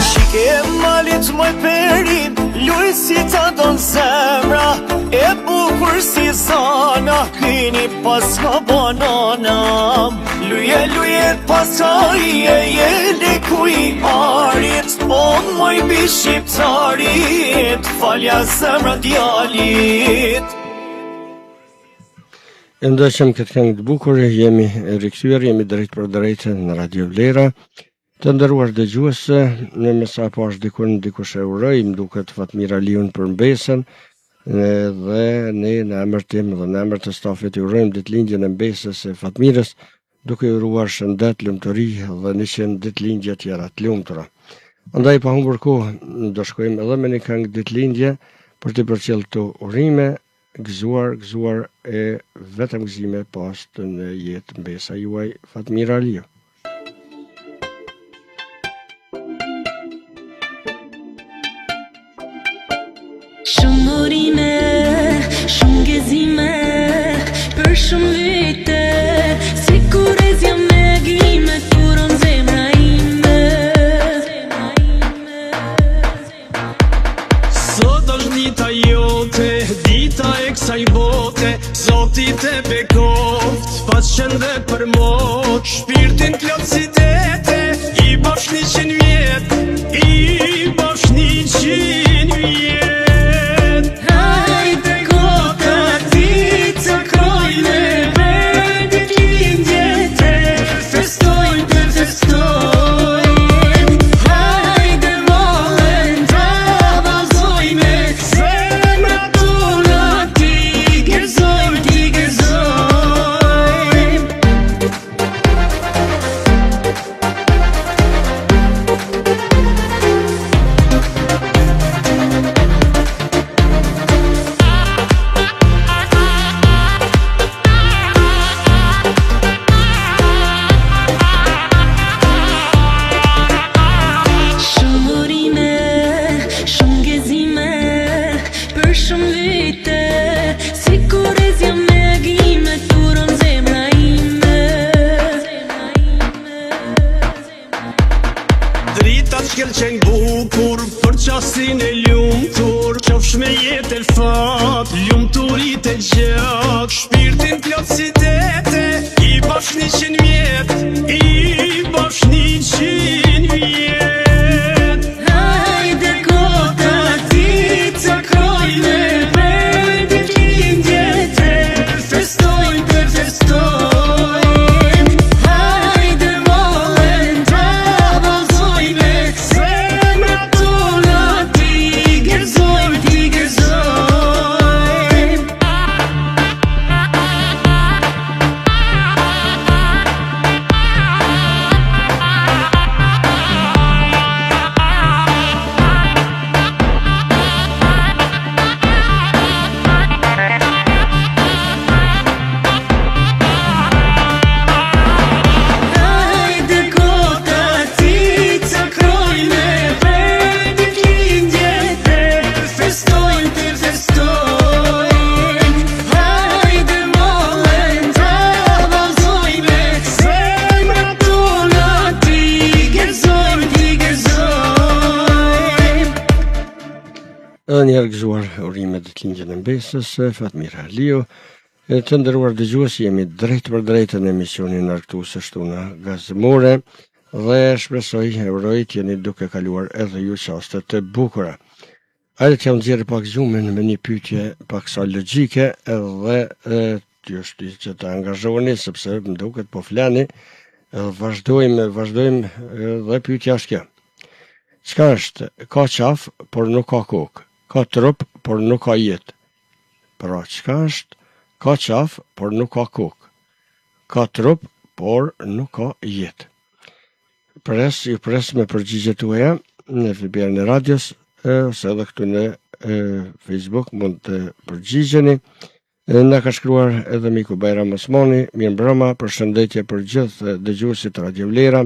Shike malit moj perin, luj si ta don zemra, e bukur si sana, kini pas ka banana. Luje pas ka jele ku i arit, on moj bi shqiptarit, falja zemra djalit. E ndëshëm këtë këngë të bukur, jemi rikthyer, jemi drejt për drejt në Radio Vlera. Të nderuar dëgjues, në mesa po është dikush e uroj, më duket Fatmir Aliun për mbesën, dhe ne në emër tim dhe në emër të stafit i urojmë ditëlindjen e mbesës së Fatmirës, duke i uruar shëndet, lumturi dhe 100 ditëlindje tjera të lumtura. Andaj pa humbur kohë, do shkojmë edhe me një këngë ditëlindje për të përcjellë këto urime, gëzuar e vetëm gëzime pas të në jetë mbesa juaj Fatmir Aliu. Shumë urime, shumë gëzime, për shumë vite, si kur e zja me gjime, kuron zemra ime. Sot është dita jote, dita e kësaj bote, Zoti te bekoft, pas qëndet për mot, shpirtin plot si dete, i bash 100 vjet, i bash 100 vjet. Hajde kota ti të krojme, bëjnë t'lindje të festojnë, Hajde valen të vazojme, zemra tona ti gëzojmë. Shumë urime, shumë gëzime, për shumë vite, si kur e zja me gjime, kuron zemra ime. Dritat shkelqen bukur, për qasin e lumtur, qofsh me jetë e fat, lumturit e gjak, shpirtin plot si dete, i bash 100 vjet, i bash 100 vjet. Hajde kota ti të krojme, bëjnë t'lindje të festojnë, Hajde valen të vazojme, zemra tona ti gëzojmë. Edhe një herë gëzuar urimet ditëlindjen e mbesës, Fatmira Liu. Të nderuar dëgjues, jemi drejt për drejt në emisionin Argëtues Shtuna Gazmore dhe shpresoj uroj të jeni duke kaluar edhe ju çaste të bukura. Hajde t'jam nxjerrë pak gjumin me një pyetje paksa logjike edhe ju shtoj që të angazhoheni sepse më duket po flani. Vazhdojmë dhe pyetja është kjo. Çka është? Ka qaf, por nuk ka kokë. Ka trup, por nuk ka jetë. Pra, çka është? Ka qaf, por nuk ka kokë. Ka trup, por nuk ka jetë. Ju pres me përgjigjet tuaja në FBR në radios, ose edhe këtu në Facebook mund të përgjigjeni. Na ka shkruar edhe miku Bajram Osmani, mirëmbrëma, përshëndetje për gjithë dëgjuesit Radio Vlera,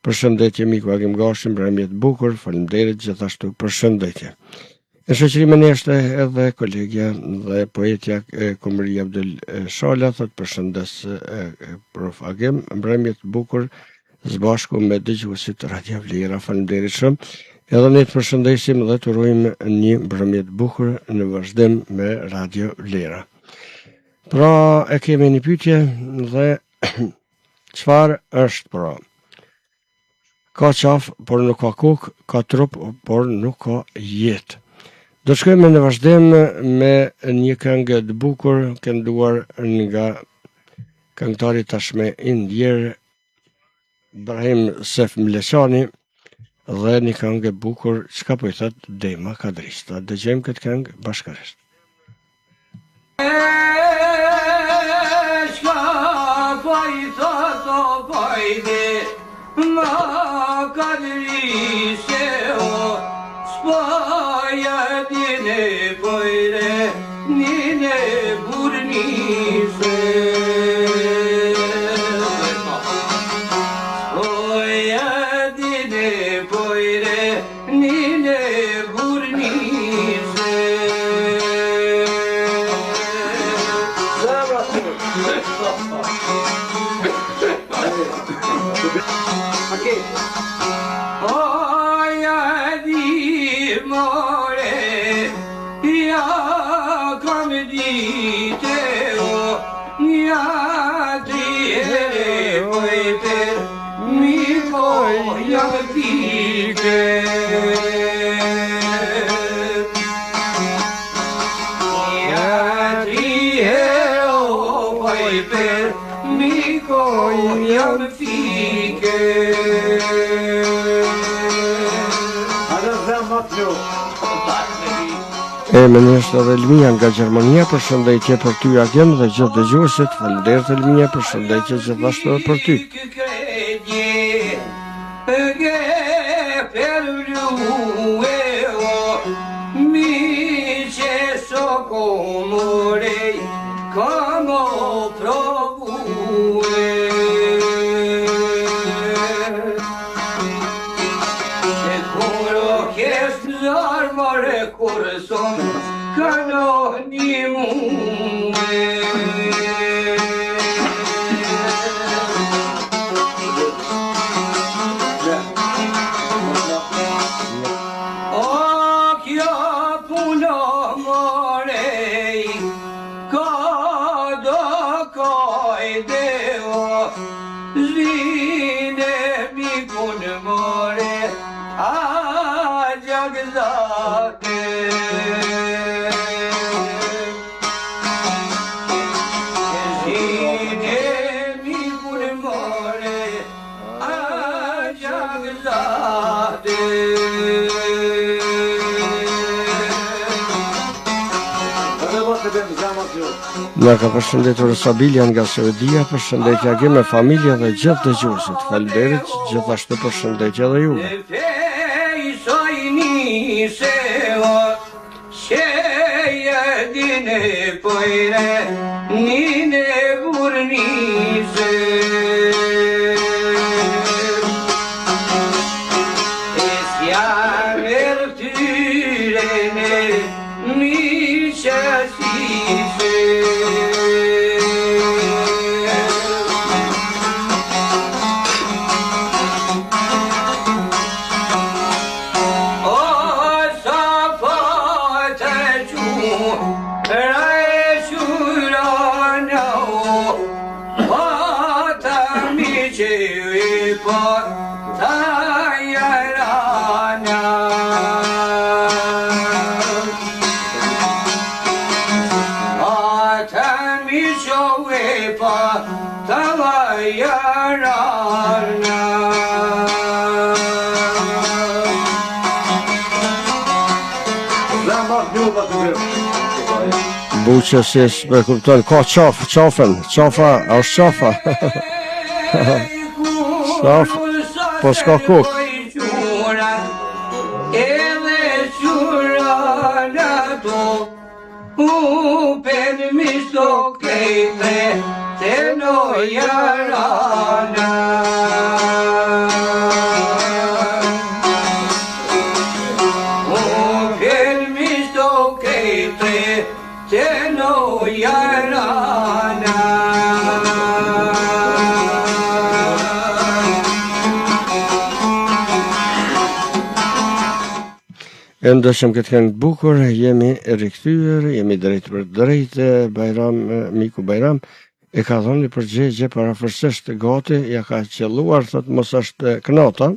përshëndetje miku Agim Gashi, mbrëmje të bukur, faleminderit gjithashtu përshëndetje. Në shoqërimin është edhe kolegja dhe poetja Komri Abdul Shala, thot përshëndes prof Agim, mbrëmje të bukur së bashku me dëgjuesit Radio Vlera, faleminderit shumë. Edhe ne të përshëndesim dhe të urojmë një mbrëmje të bukur në vazhdim me Radio Vlera. Pra, e kemi një pyetje dhe çfarë është pra? Ka qaf, por nuk ka kokë, ka trup, por nuk ka jetë. Do shkojmë në vazhdim me një këngë të bukur kënduar nga këngëtari tashmë i ndjer Ibrahim Sef Mleqani dhe një këngë e bukur çka po i thot Dema Kadrista. Dëgjojmë këtë këngë bashkërisht. Spaja dine pojre, nine burnise. Spaja dine pojre, nine burnise. Me njështë edhe Elmia nga Gjermania, përshëndetje për ty Agim dhe gjithë dëgjuesit, faleminderit Elmia, përshëndetje gjithashtu edhe për ty. Nga ka përshëndetur Sabilia nga Suedia, përshëndetje Agim me familja dhe gjithë dëgjuesit. Faleminderit, gjithashtu përshëndetje edhe juve. Buqë si s'me kupton, ka qafën, qafa, është qafa. Qaf, po s'ka kuk. Edhe qurana to u permiso kejte te no jarana. U permiso kejte te no jarana. E ndëshëm këtë këngë bukur, jemi rikthyer, jemi drejt për drejt, Bajram, Miku Bajram, e ka dhënë një përgjigje parafërsisht gati, ja ka qelluar, thot mos është knota,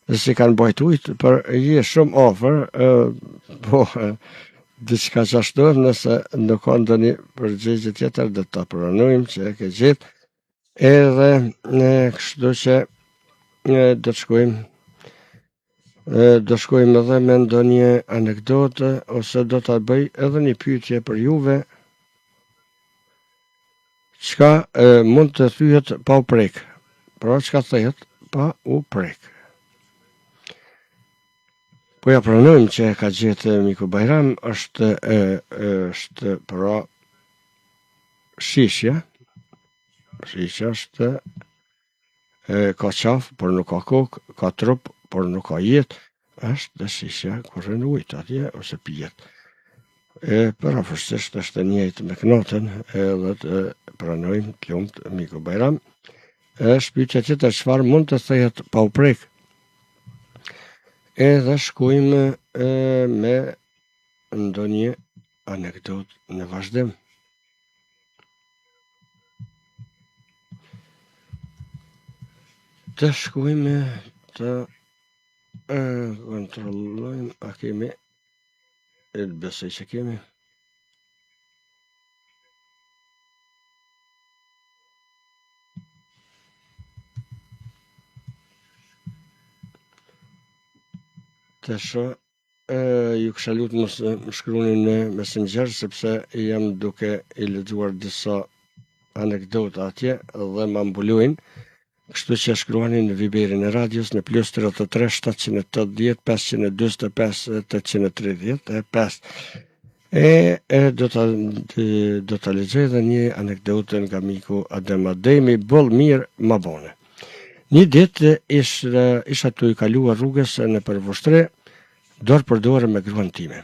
dhe si kanë bajtujt, për je shumë afër, po, diçka që ashtu, nëse nuk ka ndonjë përgjigje tjetër, dhe ta pranojmë që e ke gjetë, edhe kështu që do të shkojmë edhe me ndonjë anekdotë, ose do ta bëj edhe një pyetje për juve, çka mund të thyet pa u prek. Pra çka thehet pa u prek. Po ja pranojmë që e ka gjetë Miku Bajram, është pra shishja. Shishja është ka qafë, por nuk ka kokë, ka trup, por nuk ka jetë, është dhe shishja kur në ujtë atje, ose pijet. Parafërsisht është e njëjtë me knotën, edhe të pranojmë të lumt Miku Bajram. Shpytja tjetër, çfarë mund të thehet pa u prek? Edhe shkojmë me ndonjë anekdot në vazhdim. Të shkojmë të kontrollojmë, a kemi, besoj që kemi. Të shoh, ju kisha lutur mos më shkruani në Messenger, sepse jam duke i lexuar disa anekdota atje dhe ma mbulojnë. Kështu që shkruani në Viberin e radios në +33 780 545 835. Do ta lexoj edhe një anekdotë nga miku Adem Ademi, boll mirë ma bone. Një ditë isha tu i kaluar rrugës në Përvushtre, dorë për dorë me gruan time.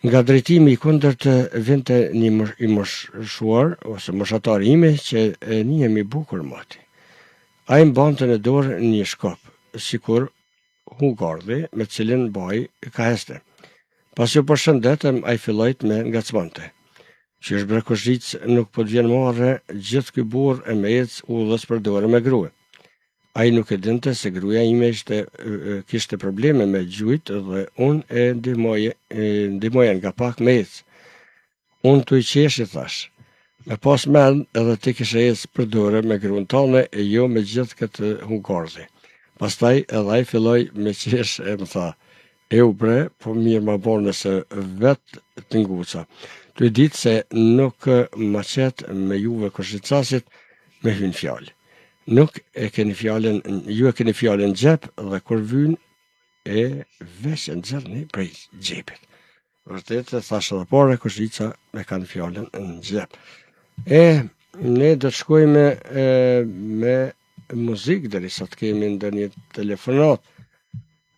Nga drejtimi i kundërt vinte një i moshuar, ose moshatari ime, që njihemi bukur moti. Ai mbante në dorë një shkop, sikur hungardhi me cilin baj ka heste. Pas ju përshëndetëm, ai filloi të me ngacmonte. Qysh bre kushic nuk po të vjen marrë gjithë ky burr e me ec udhës për dorë me grua. Ai nuk e dinte se gruaja ime kishte probleme me gjujt dhe unë e ndihmoja nga pak me ec. Unë tu i qeshi thash. Me pas mend edhe ti kishe ecë për dorë me gruan tane e jo me gjithë këtë hungardhi. Pastaj edhe ai filloi me qesh e më tha, e u bre, po mirë ma bon nëse vetë të nguca. Tu i ditë se nuk ma qetë me juve koshicasit me hynë fjallë. Nuk e keni fjallën, ju e keni fjallën gjep dhe kur vynë e vesh e nxerrni prej gjepit. Vërtet e thashë edhe pare koshica me kanë fjallën në gjep. Ne do të shkojme me muzikë derisa të kemi ndonjë telefonat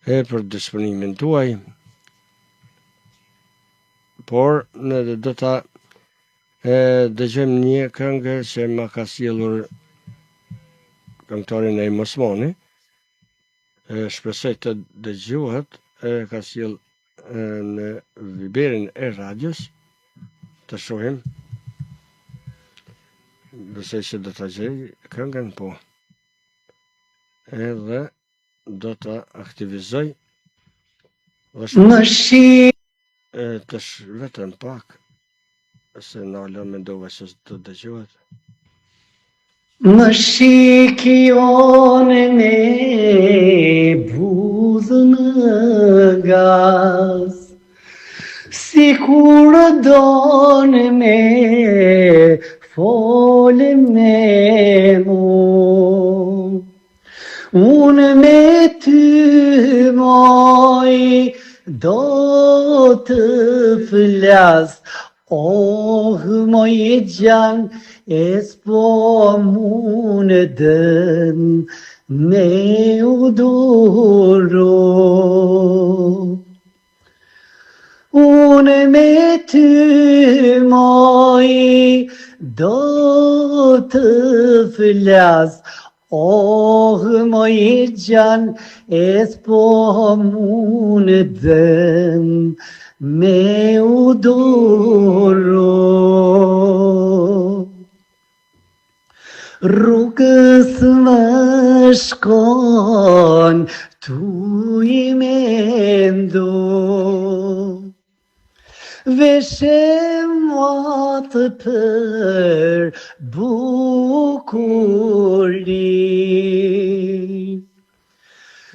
për disponimin tuaj. Por ne do ta dëgjojmë një këngë që ma ka sjellur këngëtarin e Osmani. Shpresoj të dëgjohet, ka sjell në Viberin e radios. Të shohim. Besoj që do të gjej këngën, po. Edhe do të aktivizoj. Vetëm pak, se nala mendova që do të dëgjohet. Më shikion e budhë në gaz, si kur donë me folë me mu. Unë me ty moj do të flas, oh moj gjan, e s'po mundën me u duro. Unë me ty moj do të flas, oh moj gjan, e s'po mundën me u duro. Rrugës më shkon tu I mendo, veshe matë për bukuri,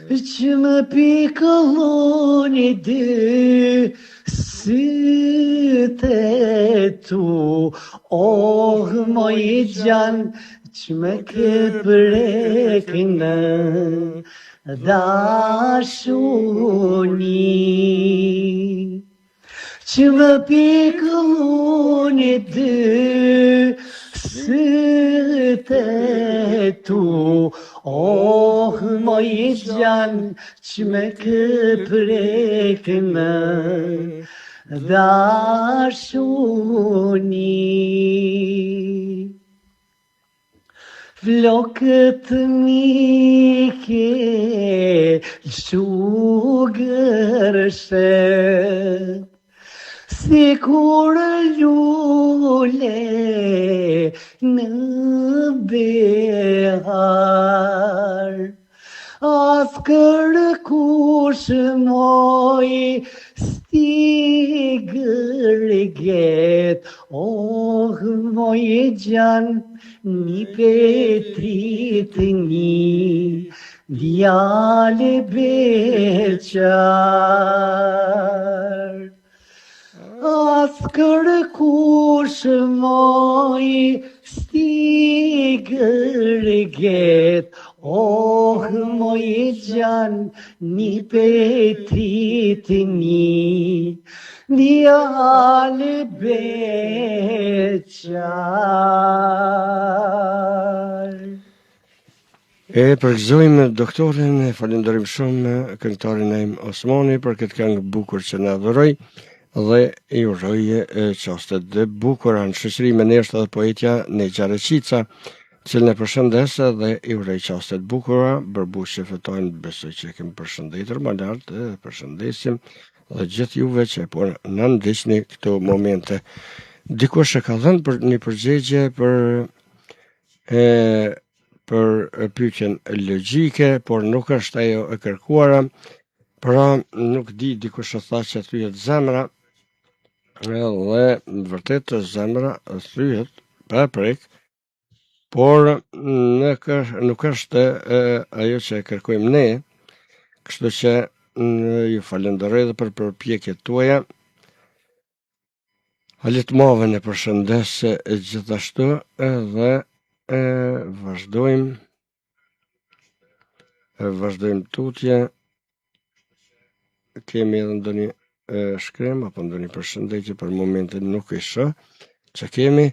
që më pikëlloni dy syte tu, oh moj gjan, që më ke prek në dashuni, që më pikëlloni dy syte tu, oh moj gjan, që më ke prek në dashuni. Flokët mi ke shugërshe, si kur lule në behar, as kërkush moj stigërget, oh moj gjan, një petrit një djale beqar. As kërkush moj stigërget, oh moj gjan, një petrit një djale beqar. E përgëzojmë doktorin, e falenderim shumë këngëtarin Naim Osmani për këtë këngë bukur që na dhuroi dhe I uroj qastet dhe bukura në shoqëri me neshtë dhe poetja Nexha Reqica, cilën e përshëndes dhe I uroj qastet bukura, bërbush që fëtojnë, besoj që kemi përshëndetur më lartë, përshëndesim dhe gjithë juve që po në ndisni këto momente. Dikush e ka dhënë për një përgjigje për pyetjen logjike, por nuk është ajo e kërkuara, pra nuk di, dikush e tha që thyet zemra, dhe vërtet zemra thyet pa prek, por nuk është ajo që e kërkojmë ne, kështu që ju falenderoj dhe për përpjekjet tuaja. Halit Mavën e përshëndes gjithashtu dhe vazhdojmë tutje. Kemi edhe ndonjë shkrem apo ndonjë përshëndetje, për momentin nuk I shoh që kemi.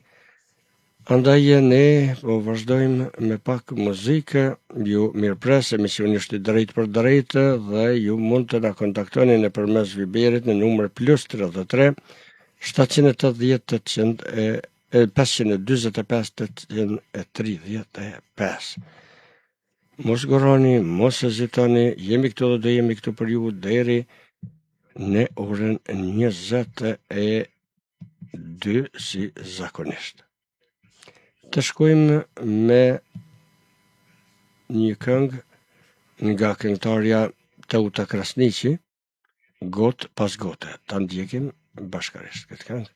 Andaj ne po vazhdojmë me pak muzikë. Ju mirëpres, emisioni është I drejtë për drejtë dhe ju mund të na kontaktoni nëpërmes Viberit në numër +33 780 545 835. Mos goroni, mos hezitoni, jemi këtu dhe do jemi këtu për ju deri në orën 22 si zakonisht. Të shkojmë me një këngë nga këngëtarja Teuta Krasniqi, Gotë pas gote. Ta ndjekim bashkarisht këtë këngë.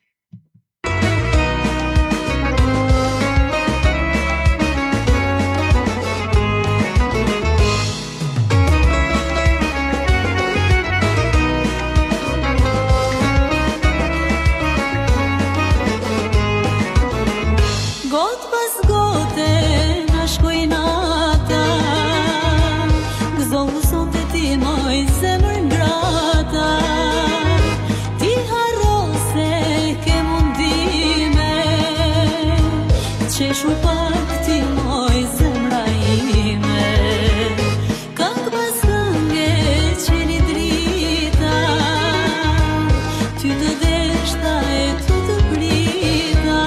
Ty të deshta e ty të prita,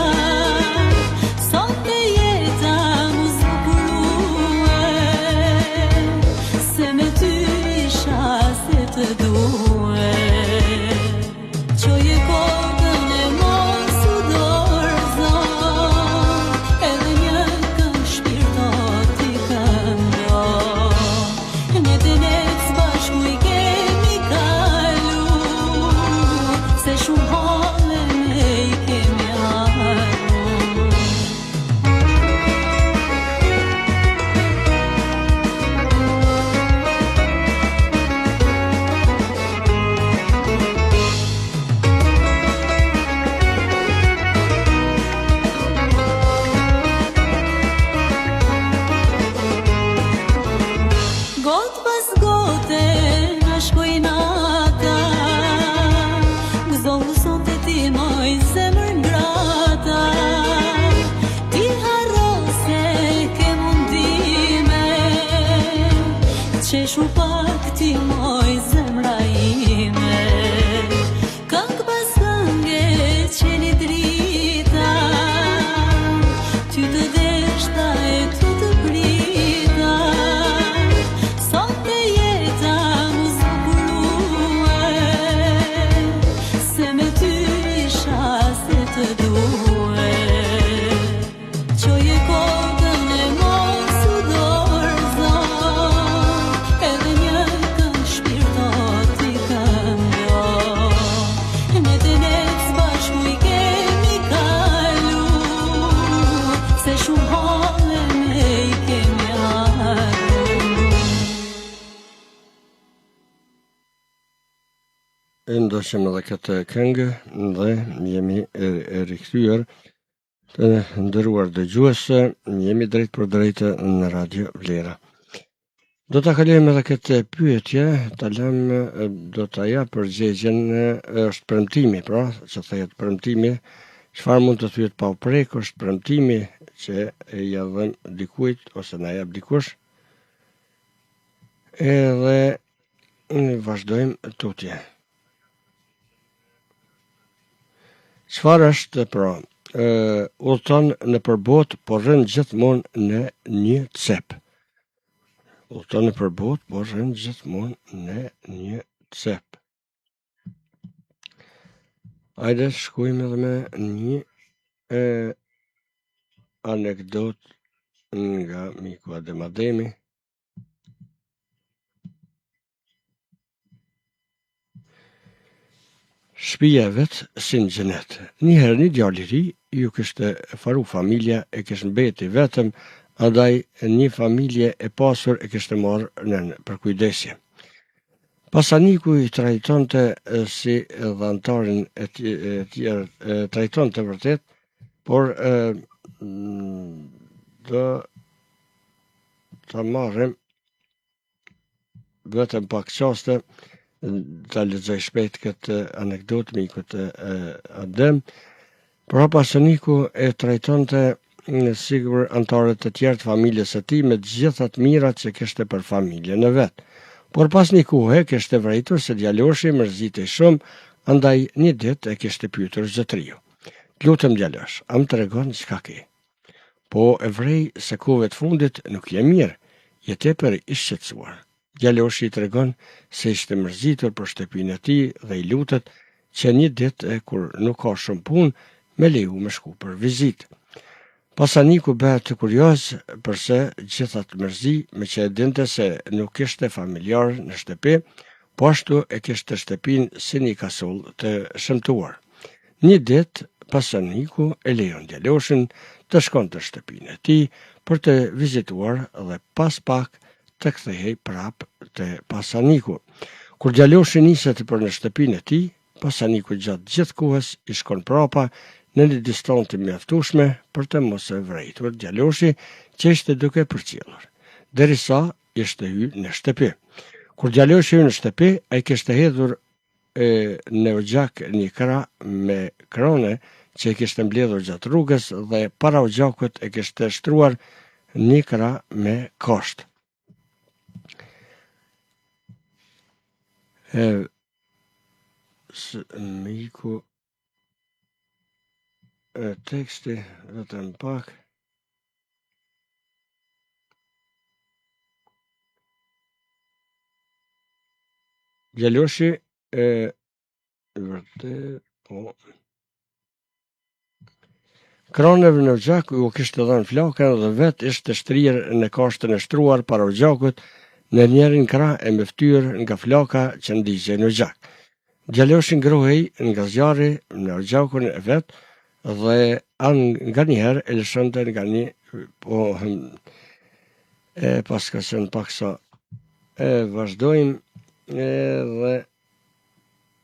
sot e jeta mu zbukurue, se me ty isha se të due. Qoje kodën e mos u dorëzon, edhe një këngë shpirtot t'i këndon. Ne të necë bashku i kemi kalu, se shumë hale ne i kemi haru. Got pas gote na shkoj nata, gëzohu sot e ti moj zemër ngrata. Ti harro se ke mundime, qeshu pak ti moj zemra ime. Këngë pas këngë qeni drita, ty të deshta e ty të prita, sot e jeta mu zbukurue, se me ty isha se të due. Qoje kodën e mos u dorëzon, edhe një këngë shpirtot t'i këndon. Ne të necë bashku i kemi kalu, se shumë hale ne i kemi haru. Ndoshim edhe këtë këngë dhe jemi e rikthyer të nderuar dëgjuesë, jemi drejt për drejtë në Radio Vlera. Do ta kalojmë edhe këtë pyetje, ta lëm, do ta jap përgjigjen, është premtimi, pra, që thehet premtimi, çfarë mund të thyet pa u prek, është premtimi që e javën dikujt ose na jap dikush. Edhe vazhdojmë tutje. Çfarë është, pra, udhton në përbot, por rën gjithmonë në një cep. Udhton në përbot, por rën gjithmonë në një cep. Hajde shkojmë edhe me një anekdot nga miku Adem Ademi. Shtëpia e vet si në xhenet. Njëherë një djalë i ri ju kishte faru familja, e kishte mbeti vetëm, andaj një familje e pasur e kishte marrë nën për kujdesje. Pasaniku i trajtonte si dhantarin e tjerë, trajtonte vërtet, por do ta marrim vetëm pak qaste, ta lexoj shpejt këtë anekdotë mikut Adem. Pra pasaniku e trajtonte sigur antarët e tjerë të familjes së tij me të gjitha të mirat që kishte për familjen e vet. Por pas një kohe kishte vërejtur se djaloshi mërzitej shumë, andaj një ditë e kishte pyetur zotëriu. Lutem djalosh, a më tregon çka ke? Po e vrej se kohëve të fundit nuk je mirë, je tepër i shqetësuar. Djaloshi i tregon se ishte mërzitur për shtëpinë e tij dhe i lutet që një ditë kur nuk ka shumë punë me leju me shku për vizitë. Pasaniku bëhet të kurioz përse gjitha të mërzi, me që e dinte se nuk kishte familjar në shtëpi, po ashtu e kishte shtëpinë si një kasull të shëmtuar. Një ditë pasaniku e lejon djaloshin të shkon të shtëpinë e tij për të vizituar dhe pas pak të kthehej prap te pasaniku. Kur djaloshi niset për në shtëpinë e tij, pasaniku gjatë gjithë kohës i shkon prapa në një distancë mjaftueshme për të mos e vrejtur djaloshi që ishte duke përcjellur, derisa ishte hyrë në shtëpi. Kur djaloshi hyrë në shtëpi, ai kishte hedhur në ogjak një krah me krone që e kishte mbledhur gjatë rrugës dhe para ogjakut e kishte shtruar një krah me kosht. miku teksti vetëm pak. Djaloshi vërtet po kranëve në gjak u kishte dhënë flakën dhe vet ishte shtrirë në kashtën e shtruar para gjakut në njerin krah e me ftyrë nga flaka që ndiqej në gjak. Djaloshi ngrohej nga zjarri në gjakun e vet dhe nga njëherë e lëshonte nga një po pas ka qenë paksa vazhdojmë edhe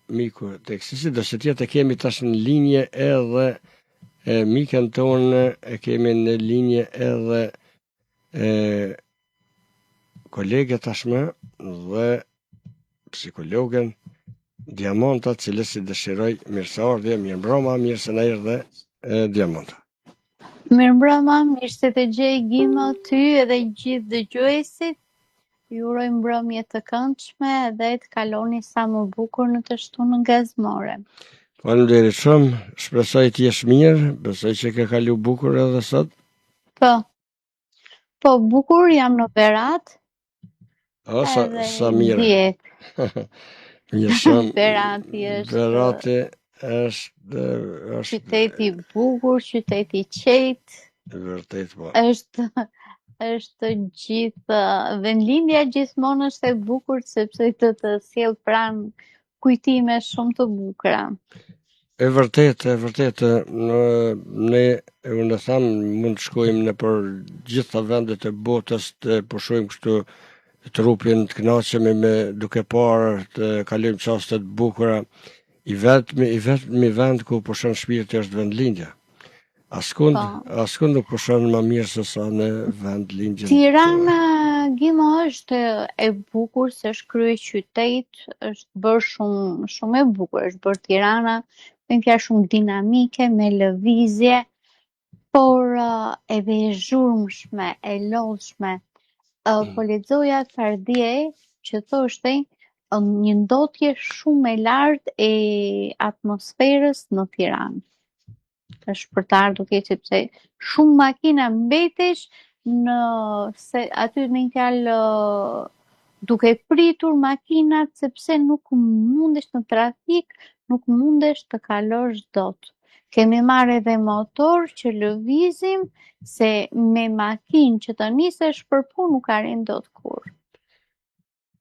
miku teksti, si do që tjetë kemi tash në linje edhe mikën tonë, e kemi në linje edhe kolege tashmë dhe psikologën Diamanta, cilës i dëshiroj mirëseardhje, mirëmbrëma, mirë se na erdhe Diamanta. Mirëmbrëma, mirë se të gjej Gimo ty edhe gjithë dëgjuesit. Ju uroj mbrëmje të këndshme dhe të kaloni sa më bukur në të shtunën gazmore. Faleminderit shumë, shpresoj të jesh mirë, besoj që ke kalu bukur edhe sot. Po bukur jam në Berat. O, sa mirë. Djetë. Mirë shumë. Berati është qyteti bukur, qyteti qetë. Vërtet po. Është gjithë vendlindja gjithmonë është e bukur sepse të sjell pranë kujtime shumë të bukura. E vërtet, ne unë tham mund të shkojmë në për gjitha vendet e botës të pushojmë kështu trupin, të kënaqemi me duke parë, të kalojmë çaste të bukura. I vetmi vend ku pushon shpirti është vendlindja. Askund nuk pushon më mirë se sa në vendlindjen. Tirana Gimo është e bukur, se është kryeqytet, është bërë shumë e bukur, është bërë Tirana, me shumë dinamike, me lëvizje, por edhe e zhurmshme, e lodhshme. Po lexoja Fardie që thoshte një ndotje shumë e lartë e atmosferës në Tiranë. Është për të ardhur keq sepse shumë makina mbetesh aty me një fjalë duke pritur makinat sepse nuk mundesh në trafik, nuk mundesh të kalosh dot. Kemi marrë edhe motor që lëvizim se me makinë që të nisesh për punë nuk arrin dot kurrë.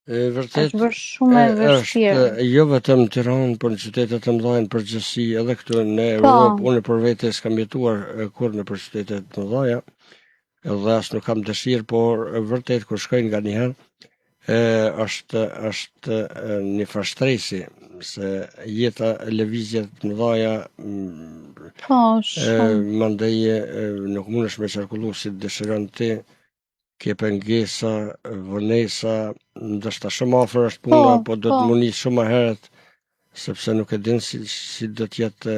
Vërtet, është bërë shumë e vështirë. Jo vetëm Tiranë, por në qytetet e mëdha në përgjithësi, edhe këtu në Europë, unë për vete s'kam jetuar kur në për qytetet të mëdha, edhe as nuk kam dëshirë, por vërtet kur shkoj nga një herë, është një frashtresi, se jeta lëvizjet të mëdha, mandeje nuk mundesh me qarkullu si dëshiron ti. Ke pengesa, vonesa, ndoshta shumë afër është puna, po do të mundi shumë herët, sepse nuk e din si do të jetë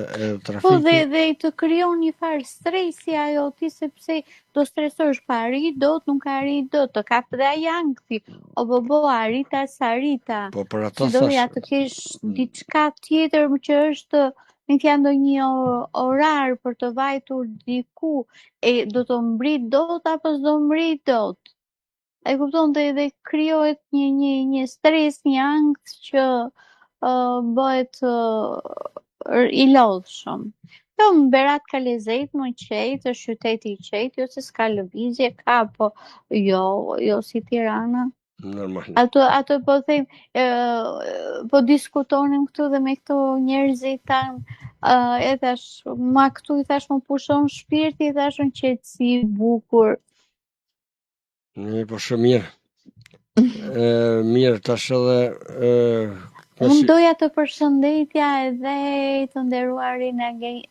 trafiki. Po dhe të krijon një farë stresi ajo ti, sepse do stresosh pa arrit dot, nuk arrit dot, të kap dhe ai ankthi. O bo arrita sarita. Po për ato thash. Doja të kesh diçka tjetër që është në fjalë ndonjë orar për të vajtur diku, e do të mbrit dot apo s'do mbrit dot. E kupton, dhe krijohet një stres, një ankth që bëhet i lodhshëm. Jo, në Berat ka lezet, më qejtë, është qyteti i qejtë, jo se s'ka lëvizje, ka, po jo si Tirana. Normal. Ato po them, po diskutonim këtu dhe me këto njerëzit tanë, e thash, ma këtu i thash më pushon shpirti, i thash në qetësi, bukur. Po shumë mirë. Mirë, tash edhe... Unë doja të përshëndetja edhe të nderuarin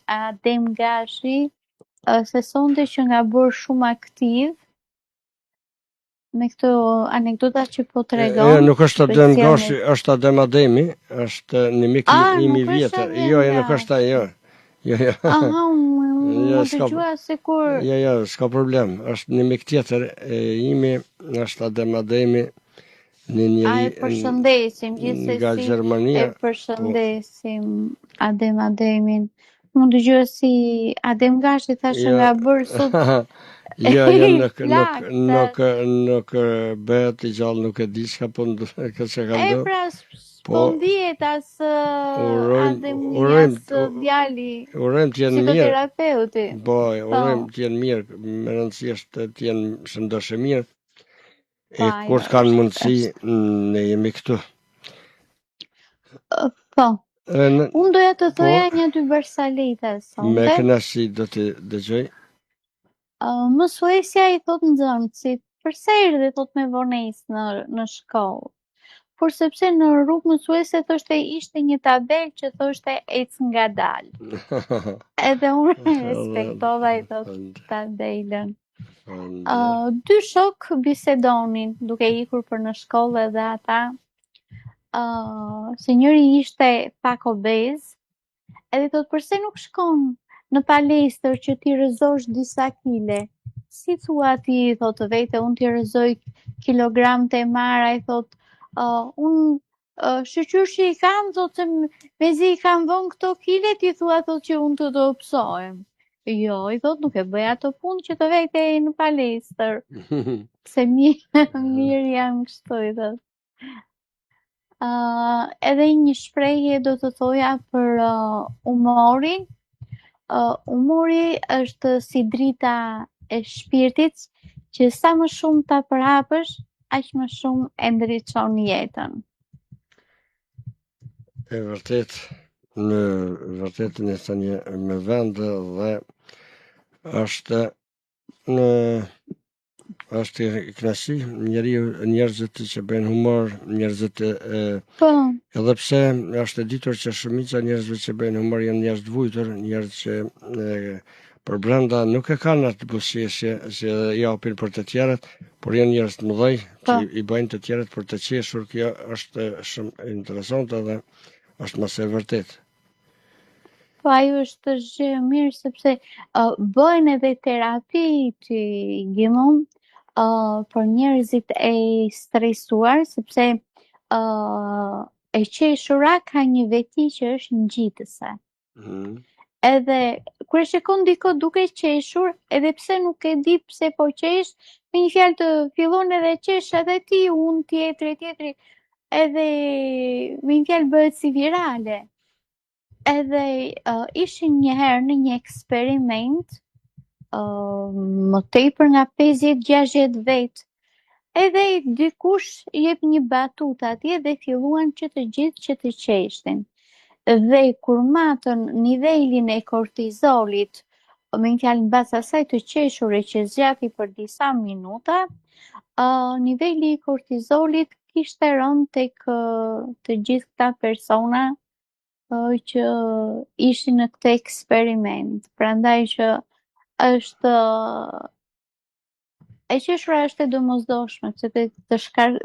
Adem Gashi, se sonte që nga bërë shumë aktiv, me këto anekdota që po tregon. Nuk është Adem Gashi, është Adem Ademi, është një mik imi vjetër. Jo, nuk është ajo. Aha, unë të gjua se kur... Jo, s'ka problem. është një mik tjetër imi, është Adem Ademi, Një A e njeri përshëndesim nga gjithsesi, Gjermania. e përshëndesim Ademin. Mund të dëgjoj si Adem Gashi thashë Jo, nga bërë sot jo, plak, nuk bëhet i gjallë, nuk e di çka po ka çka ka e ndodhur. pra Po s'po ndihet as Adem urojmë as djali urojmë të jenë mirë. psikoterapeuti. Po, Po, urojmë të jenë mirë, me rëndësi është të jenë shëndoshë mirë. E pa, kur jo, të kanë është- mundësi, ne jemi këtu. Po, E, në- unë doja të po, thoja një dy bërsalita me sonte. kënaqësi do të dëgjoj. Mësuesja i thot nxënësit, përse erdhe thot me vonesë në shkollë? Por sepse në rrugë mësuese thoshte ishte një tabel që thoshte ec ngadalë. Edhe unë respektova i thot tabelën. Dy shok bisedonin duke ikur për në shkollë edhe ata. Se njëri ishte pak obez, edhe thot përse nuk shkon në palestër që ti rëzosh disa kile. Si thua ti, thot vete, unë ti rëzoj kilogram të mara, i thot, unë shëqyrshi i kam, thot se mezi i kam vën këto kile, ti thua thot që unë të do pësohem. Jo, i thot, nuk e bëja të punë që të vete në palestër. Se mirë jam kështu, i thot. Edhe një shprehje do të thoja për humorin. Humori është si drita e shpirtit që sa më shumë ta përhapësh, aq më shumë e ndriçon jetën. E vërtet, në vërtetën e thënie me vend dhe është kënaqësi njerëzit që bëjnë humor, njerëzit Po, edhe pse është e ditur që shumica e njerëzve që bëjnë humor janë njerëz të vujtur, njerëz që për brenda nuk e kanë atë buzëqeshje që japin për të tjerët, por janë njerëz të mëdhej që i bëjnë të tjerët për të qeshur. Kjo është shumë interesante dhe është mëse e vërtet. po ajo është gjë e mirë sepse bëhen edhe terapi të gjimon për njerëzit e stresuar, sepse e qeshura ka një veti që është ngjitëse. Edhe kur e shikon diko duke qeshur, edhe pse nuk e di pse po qesh, me një fjalë të fillon edhe qesh edhe ti, unë tjetri, edhe me një fjalë bëhet si virale. Edhe ishin një herë në një eksperiment, më tepër nga 50-60 vetë, edhe dikush jep një batut atje dhe filluan që të gjithë që të qeshtin. Dhe kur matën nivelin e kortizolit, me një fjalë mbas asaj të qeshure që zgjati për disa minuta, niveli i kortizolit kishte rënë tek të gjithë këta persona që ishin në këtë eksperiment. Prandaj që është e qeshura është e domosdoshme, sepse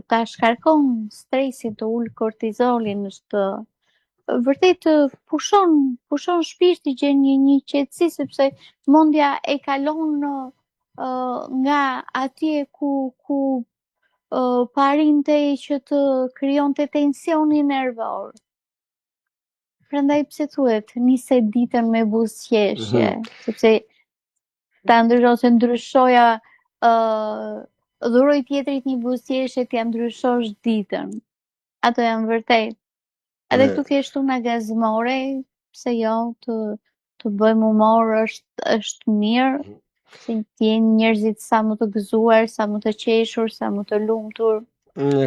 ta shkarkon stresin, të ul kortizolin, është vërtet pushon shpirti, gjen një qetësi sepse mendja e kalon nga atje ku parinte që të krijonte tensioni nervor. Prandaj pse thuhet nise ditën me buzëqeshje, sepse ta ndryshoja dhuroj tjetrit një buzëqeshje, t'ja ndryshosh ditën. Ato janë vërtet. Edhe këtu thjesht una gazmore, pse jo, të bëjmë humor është mirë, se të jenë njerëzit sa më të gëzuar, sa më të qeshur, sa më të lumtur.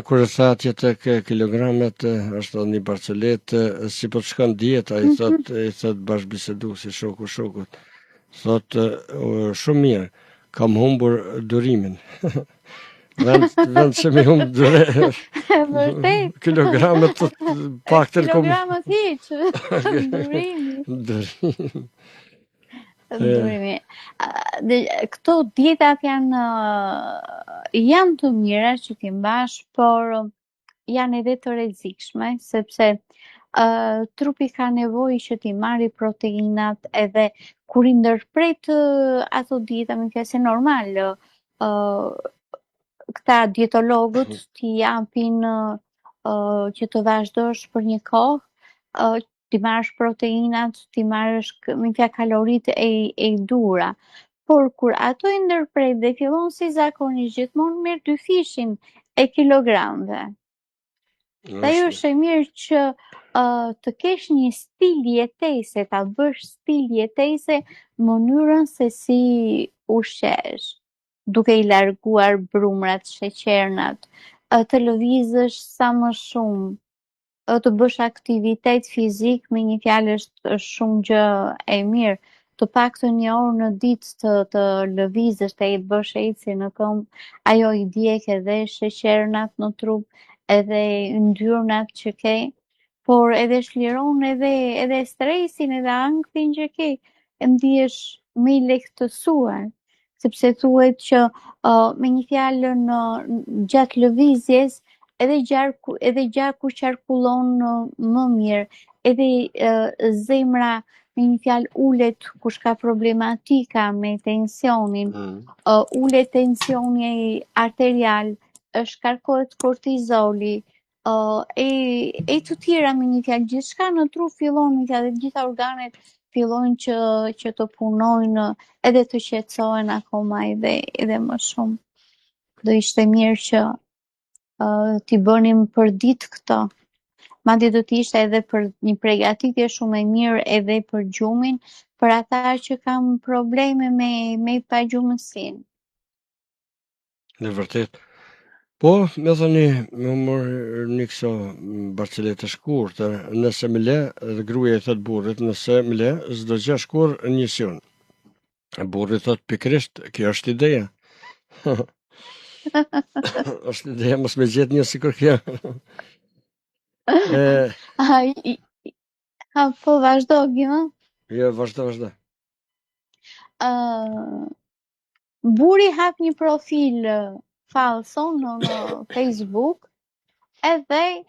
Kur e tha atje tek kilogramet, është një barcelet, si po të shkon dieta, i thot bashkëbiseduesi shokut, thot shumë mirë, kam humbur durimin. Vend që mi humbë Vërtet. Kilogramet të paktën Kilogramet hiç. Durimi. Këto dietat janë të mira që ti mbash, por janë edhe të rrezikshme, sepse trupi ka nevojë që ti marrë proteinat, edhe kur i ndërpret ato dieta, me fjalë normal, këta dietologët t'i japin që të vazhdosh për një kohë, t'i marrësh proteinat, t'i marrësh me fjalë kaloritë e dura. Por kur ato i ndërprej dhe fillon si zakonisht gjithmonë merr 2 fishin e kilogramëve. Dhe ajo është e mirë që të kesh një stil jetese, ta bësh stil jetese mënyrën se si ushqesh, duke i larguar brumrat, sheqernat, të lëvizësh sa më shumë, të bësh aktivitet fizik, me një fjalë është shumë gjë e mirë. Të paktën një orë në ditë të lëvizësh, të bësh ecje në këmbë, ajo i djeg edhe sheqernat në trup, edhe yndyrnat që ke, por edhe shliron edhe stresin, edhe ankthin që ke, e ndihesh më i lehtësuar, sepse thuhet që me një fjalë në gjatë lëvizjes edhe gjaku qarkullon më mirë, edhe zemra me një fjalë ulet kush ka problematika me tensionin, ulet tensioni arterial, shkarkohet kortizoli, e të tjera me një fjalë, gjithçka në tru fillon me fjalë, gjitha organet fillojnë që të punojnë edhe të qetësohen akoma edhe më shumë. Do ishte mirë që t'i bënim për ditë këto. Madje do t'ishte edhe për një përgatitje shumë e mirë edhe për gjumin, për ata që kanë probleme me pagjumësinë. Në vërtet. Po, me thoni, me mërë një këso barcelet të shkurtër, nëse më le, dhe gruaja i thot burrit, nëse më le, s'do gjë shkur njësion. Burri thot pikrisht, kjo është ideja. është ideja, mos me gjetë një sikur kjo. Po vazhdo, Gima? Jo, vazhdo. Buri hap një profil falso në Facebook, edhe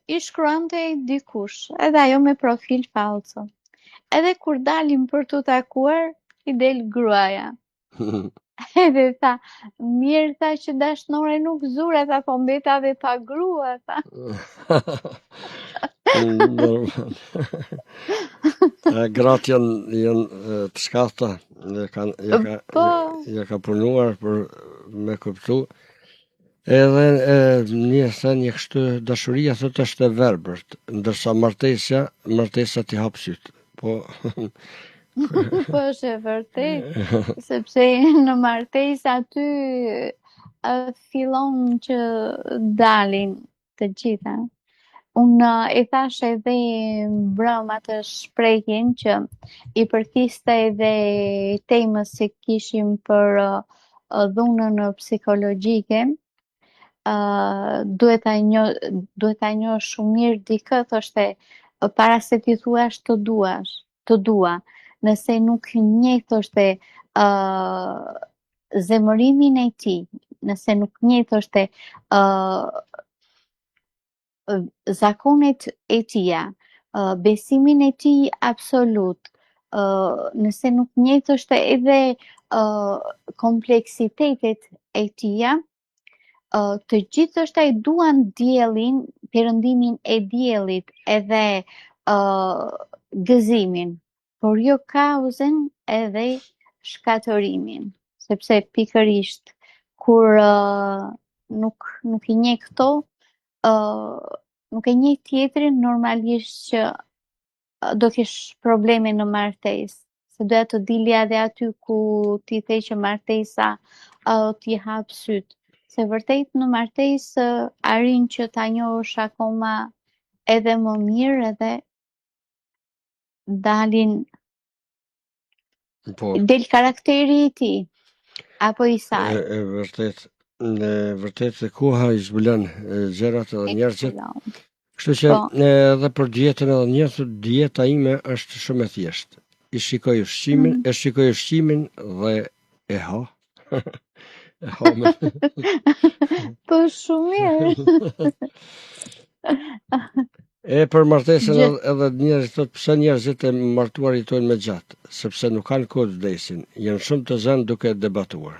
i shkruante dikush, edhe ajo me profil falso. Edhe kur dalim për të takuar, i del gruaja. Edhe tha, mirë tha që dashnore nuk zure, tha, po mbeta dhe pa grua, tha. Normal. Gratë janë të shkata, ja ka punuar për me kuptu. Edhe një thënie kështu, dashuria thot është e verbërt, ndërsa martesa t'i hap syt. Po Po është e vërtet, sepse në martesë aty fillon që dalin të gjitha. Unë e thash edhe mbrëma të shprehjen që i përkiste edhe temës që kishim për dhunën psikologjike, duhet ta njoh shumë mirë dikë, thoshte, para se ti thuash të dua. Nëse nuk njeh, thoshte, zemërimin e tij, nëse nuk njeh, thoshte, zakonet e tia, besimin e tij absolut, nëse nuk njeh, thoshte, edhe kompleksitetet e tia, të gjithë, thoshte, duan diellin, perëndimin e diellit, edhe gëzimin, por jo kauzën edhe shkatërimin, sepse pikërisht kur nuk i njeh këto, nuk e njeh tjetrin, normalisht që do kesh probleme në martesë, se doja të dilja edhe aty ku ti the që martesa t'i hap syt, se vërtet në martesë arrin që ta njohësh akoma edhe më mirë, edhe del karakteri i tij apo i saj. Vërtet se koha i zbulon gjërat edhe njerëzit. Kështu që edhe për dietën edhe njerëzit, dieta ime është shumë e thjeshtë. I shikoj ushqimin dhe e ha. E ha me. Po shumë mirë. E për martesën edhe njerëzit thotë pse njerëzit e martuar jetojnë me gjatë, sepse nuk kanë kohë të vdesin, janë shumë të zënë duke debatuar.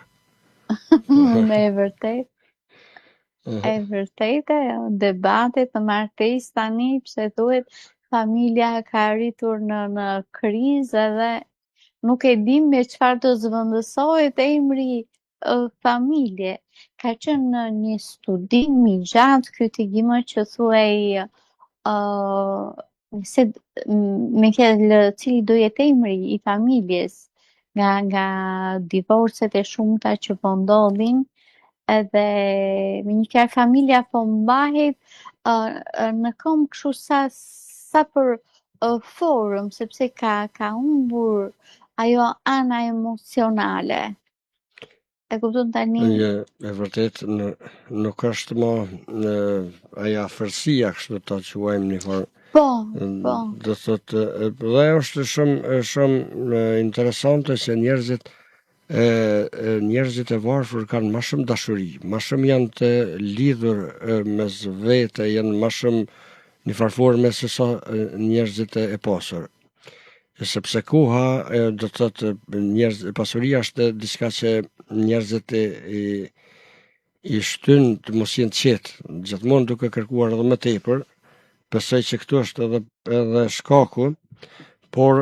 Me e vërtet. E vërtete, debatet të martesë tani, pse thuhet familja ka arritur në krizë edhe nuk e dim me çfarë të zëvendësohet emri familje. Ka qenë një studim i gjatë ky Tigimo që thuaj se me cili do jetë emri i familjes nga divorcet e shumta që po ndodhin. Edhe me një fjalë familja po mbahet në kom kështu sa për forum, sepse ka humbur ajo ana emocionale. E kupton tani? E vërtet nuk është më aja afërsia, kështu ta quajmë një farë. Po. Do thotë, dhe është shumë interesante se njerëzit e varfër kanë më shumë dashuri, më shumë janë të lidhur mes vete, janë më shumë një farforme se sa njerëzit e pasur. Sepse koha, do të thotë, pasuria është diçka që njerëzit i shtyn të mos jenë qetë, gjithmonë duke kërkuar edhe më tepër. Besoj që këtu është edhe shkaku. Por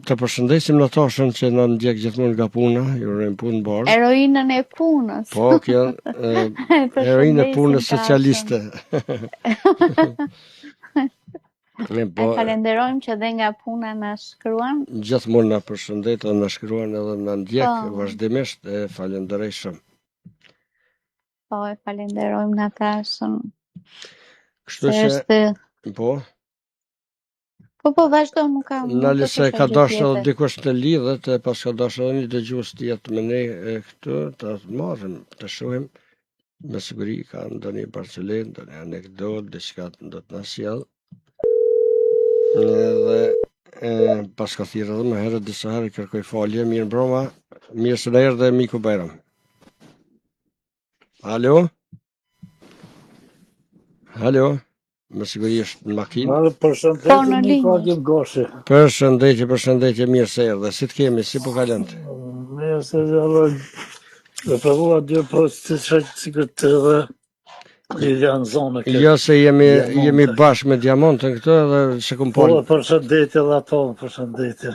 të përshëndesim Natashën që na ndjek gjithmonë nga puna, ju urojmë punë bardhë. Eroinën e punës. Po, kjo eroinë e punës socialiste. E falenderojmë që dhe nga puna na shkruan. Gjithmonë na përshëndet dhe na shkruan edhe na ndjek vazhdimisht, e falenderoj shumë. Po, e falenderojmë Natashën. Kështu që po. Po, vazhdo, nuk ka... Nali se ka dashur edhe dikush të lidhet, e pas ka dashur edhe një dëgjues të jetë me ne këtu, të marrim, të shohim. Me siguri ka ndonjë barcelet, ndonjë anekdot, diçka do të na sjell. Edhe pas ka thirrë edhe më herët disa herë kërkoj falje, mirë mbroma, mirë se na erdhe miku Bajram. Alo? Alo? Me siguri është në makinë. Përshëndetje, Nikagim Goshi. Përshëndetje, mirë se erdhe. Si të kemi, si po kalon? Mirë se dhe përvua dy postë që këtë dhe Lilian zonë. Jo se jemi bashkë me Diamantën këtu edhe që kom Po, përshëndetje dhe ato, përshëndetje.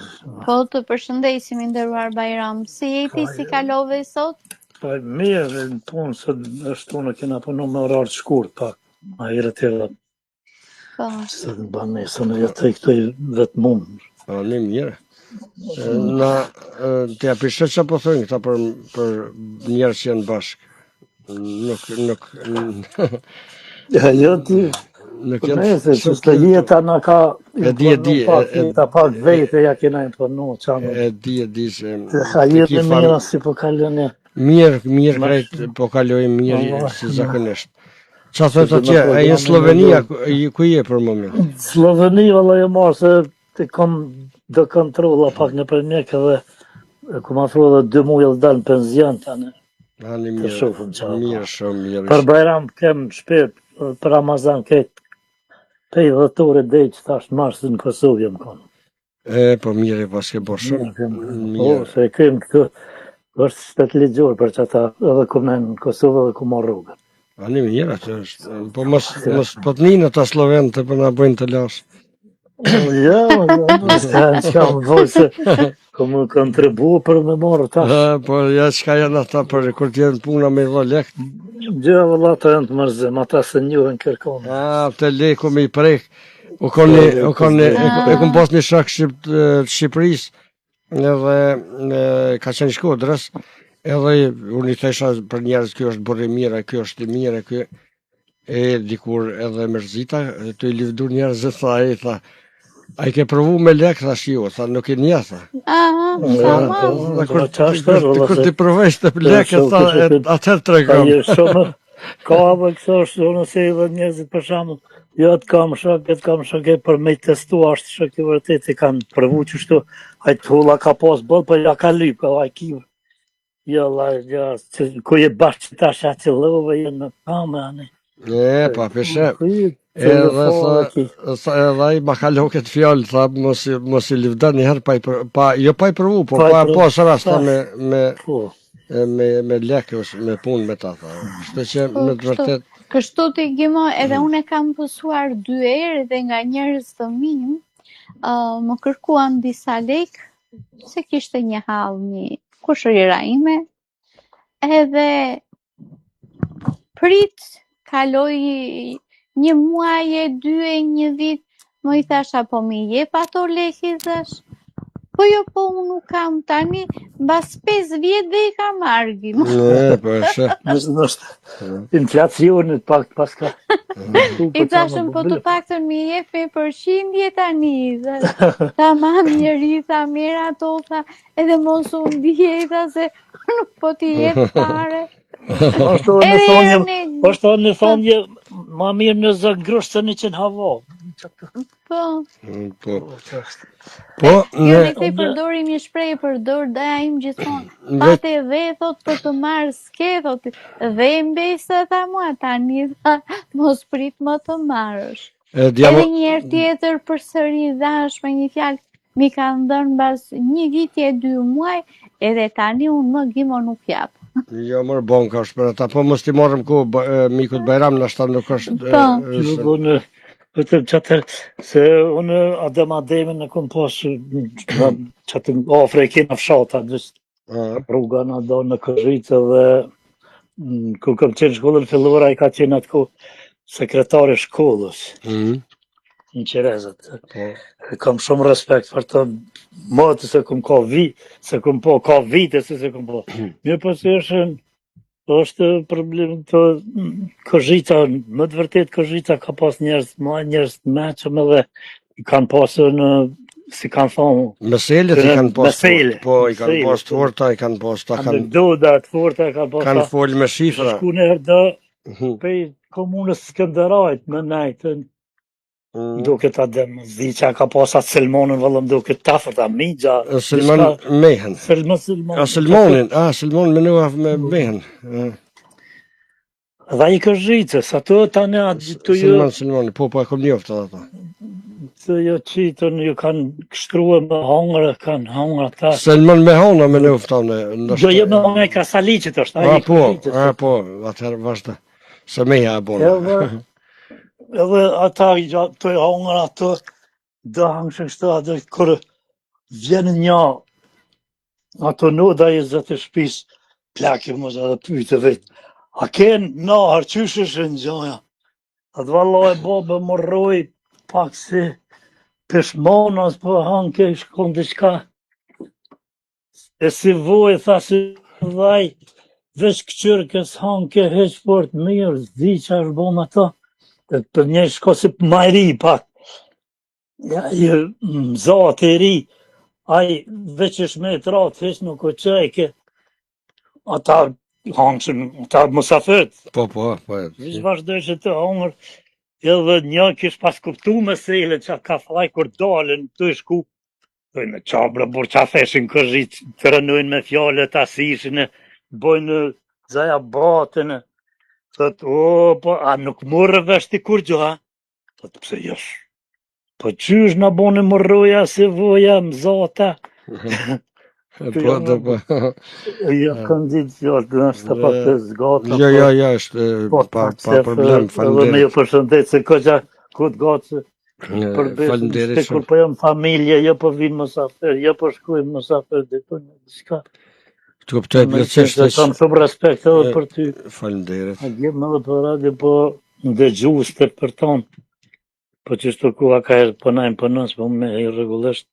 Po, të përshëndesim i nderuar Bajram. Si jeti, si kalove sot? Pa, mirë, në punë, se është unë kena punu me orar të shkurt, pak. A i rëtira. Se të banë se në jetë e këtu i vetë mundë. Po, një mirë. Të ja pishe që po thënë këta për njerë që janë bashkë. Nuk... Jo ti... Për nëse, që së jeta në ka... Jeta pak vete, ja kena i përnu, qanë. E di se... Ka jetë në mira si po kalën e... Mirë krejt po kalojnë mirë si zakonisht. Qa thëtë atje, e në Slovenia, ku je për moment? Slovenia, valla e marë se të kom do kontrola pak në për mjek edhe ku ma thru edhe 2 muaj dhe dalë në penzion tani. Të shufëm qa. Mirë. Për Bajram kem shpet, për Ramazan ketë pej dhe tore dhe që tash marës në Kosovë jem konë. Po mirë e pas ke bërë shumë. Po, se kem këtu, është shtet ligjor për që ta edhe ku me në Kosovë edhe ku ma rrugën. Një mirë atë është, po mos po të njënë ata Slovenë të për nga bëjnë të lashë. Ja, që kam vojë se ku më kontribu për me marë tash. Po ja qka janë ata për kur t'jenë puna me dho lekë. Gjë vëlla të janë të mërzim, ata se njohen kërkonë. Të leku me i prek, e kom pas një shak Shqipërisë edhe ka qenë Shkodrës. Edhe unë i thesha për njerës kjo është bërë mira, kjo është i mire, kjo e dikur edhe mërzita, të i livdur njerës e tha, a i ke provu me lek, thash jo, tha nuk i një, tha. Kur ti provejsh të lek, atër të regam. Ka avë këso është, unë se i dhe njerëzit për shamu, jo të kam shak, për me i testu ashtë shak i vërtet, i kanë provu që shtu, a i të hula ka pas bëllë, për ja ka lyp, a i kivë. Jo, ku je bashkë që ta shatë lëve, jenë në kamë, anë. Pa peshe. Edhe i ma kalo këtë fjallë, tha, mos i livda njëherë, jo pa i përvu, po pa pas rast, me... me lekë ose me punë me ta tha. Kështu që Po, në të vërtet Kështu ti Gimo, edhe unë e kam pësuar 2 herë dhe nga njerëz të mi, më kërkuan disa lekë, se kishte një hall një kushërira ime, edhe prit, kaloi 1 muaj e 2 e 1 vit, më i thasha po mi jep ato lekë, i thash. Po jo, po unë nuk kam tani, mbas 5 vjet dhe i kam marrë Gimo. po është. Inflacionit pak paska. I thashëm po të paktën mi jep me përqindje tani, tamam njeri, tha mirë ato, tha, edhe mos u ndjeta se nuk po t'i jep fare. Është në thonje, ma mirë në zënë grusht se në qenë havo. Po. Po, Jo, ne këtej përdorim një shprehje, përdor daja im gjithmonë. Pate dhe thot për të marrë s'ke, thot, dhe mbesë tha mua, tani tha, mos prit më të marrësh. Edhe një herë tjetër përsëri dhash me një fjalë, mi kanë dhënë mbas 1 viti e 2 muaj, edhe tani unë më Gimo nuk jap. Jo, mërë bon ka është për ata, po mos t'i morëm ku mikut Bajram, nështë ta nuk është... Vetëm çatër se unë Ademin në kom pasë çatër ofre e kena fshata, rruga në do në Kërritë dhe ku kam qenë shkollën filluar, ai ka qenë atë sekretari shkollës në Qerezët. Kam shumë respekt për të mëtë se kom ka vite se kom po. Mirë po se është problem të Kozhica, më të vërtet Kozhica ka pas njerëz të meqëm edhe i kanë pasë në, si kanë thonë... Meselet i kanë pasë, po i kanë pasë të forta, i kanë pasë ta kanë... Anekdota të forta i kanë pasë... Kanë folë me shifra. Shku nërë dhe pej komunës Skënderajt me nejtën, duke ta dëmë, zi që ka pas atë Selmonën vëllëm duke ta fërta migja... Selmon Mehen. Selmonin me nuha me Mehen. Dhe i Kërgjicës, ato tani atë të ju... Selmoni, po e kom njoftë ato. Të ju qitën, ju kanë kështruë me hongërë, kanë hongërë ata... Selmon me hongë me njoftë anë. Jo, jo me hongë e Kasalicit është, a i Kërgjicës. Po, atëherë vazhda. Se meja e bonë. Edhe ata të hongër ato, dhe hangëshën kështë atë, kërë vjenë një, ato noda i zëtë shpis, plaki më zë dhe pyjtë vetë, a kenë na harqyshësh në gjoja? Atë valloj babë më rroj, pak si peshmonas për hanke i shkon të shka. E si voj, tha si dhaj, veç këqyrë kësë hanke heq fort mirë, zdi që është bom ato. Për një shko si majri pak, zatë e ri, aj veç është me të ratë, hesh nuk o qajke, ata hangëshën, ata musafet. Po. Vish vazhdojshë të hangër, edhe një kish pas kuptu me sejle që ka flaj kur dalën të shku, në qabra bur qa theshin Kërgjit, të rënujnë me fjallet asishën, bojnë zaja batën, thët, po, a nuk morë veshti kur gjo, ha? Thët, pse josh? Po qysh në boni më roja se voja më zata? Po. Ja, kanë ditë fjallë, të nështë të pak të zgata. Jo, është pa problem, falemderit. Edhe me ju përshëndet se këgja këtë gatë, përbesën, se kur po jam familje, jo po vinë mësafer, jo po shkujnë mësafer, dhe të një diska. Të kuptoj plotësisht. Kam shumë respekt edhe për ty. Faleminderit. A gjem edhe për radio, po ndëgjuste për tonë. Po që shto ku a ka herë pënajmë për nësë, po me i regullisht.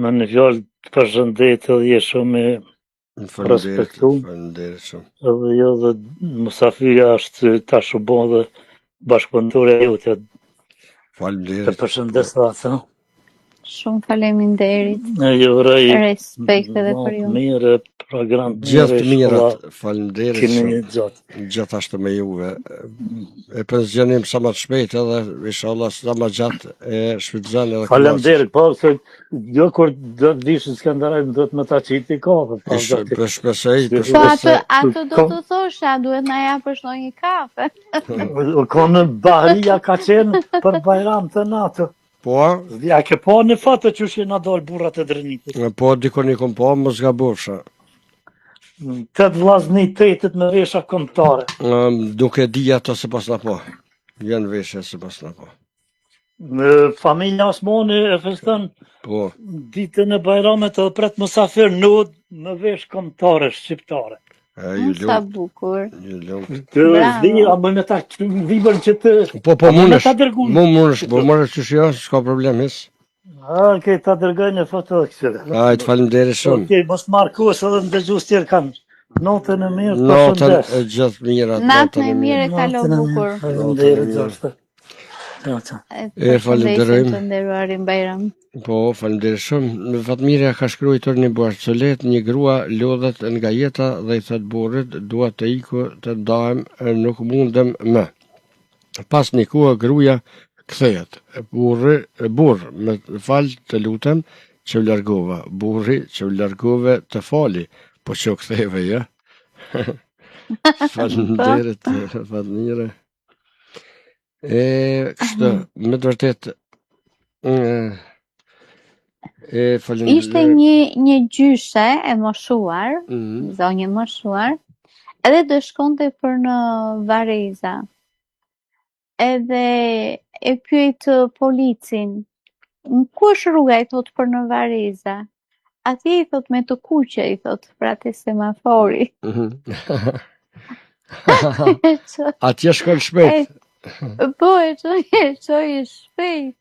Me në fjallë të përshëndet edhe je shumë respektu. Faleminderit shumë. Edhe jo dhe musafirja është ta shubo dhe bashkëpunëtore e jote. Faleminderit. Të përshëndes dhe atë. Shumë faleminderit. Respekt edhe për ju. Mirë, program gjithë të mirat, faleminderit shumë. Gjithashtu me juve. E pensionim sa më të shpejt edhe inshallah sa më gjatë e shfrytëzoni edhe. Faleminderit, po se jo kur do të vishë Skënderaj do të më ta qiti kafe. Shpresoj. Po atë do të thosha, duhet na japësh ndonjë kafe. Konë Bahria ka qenë për Bajram të natë. Po? Ja ke po në fatë që shë nga dalë burrat e Drenitit. Po, dikon i kom po, më zga bufsha. 8 vllazni 8 me vesha kombëtare. Nuk e di ato se pas na po. Janë veshje se pas na po. Familja Osmani e feston Po. ditën e Bajramit edhe pret mysafir nod me vesh kombëtare shqiptare. Ju Sa lumt. bukur. Ju lumt. Të Bravo. zdi, a më me ta libër që të... Po a më me mundesh. ta dërgu. Mundesh, po marrë që jo, s'ka problem is. Okej, ta dërgoj në foto kësire. Ajt, faleminderit shumë. Okej, mos marr kohës edhe në dëgjues tjerë kanë. Notën e mirë, Natën përshëndes. e gjithë mirat, Natën e mirë e kalo bukur. Faleminderit Zoshta. E falenderojmë. Të nderuarin Bajram. Po, faleminderit shumë. Fatmirja ka shkruar një Barcolet, një grua lodhet nga jeta dhe i thot burrit, dua të iku, të ndahem, nuk mundem më. Pas një kohë gruaja kthehet. Burr, më fal, të lutem, që u largova. Burri që u largove të fali, po që u ktheve, ja. Faleminderit, Fatmire. Kështu, me të vërtet Ishte një gjyshe e moshuar, zonjë moshuar, edhe do shkonte për në Vareza. Edhe e pyet policin, ku është rruga, i thot, për në Vareza? Atje i thot me të kuqe, i thot, pra te semafori. Atje shkon shpejt. Po, e qoj shpejt.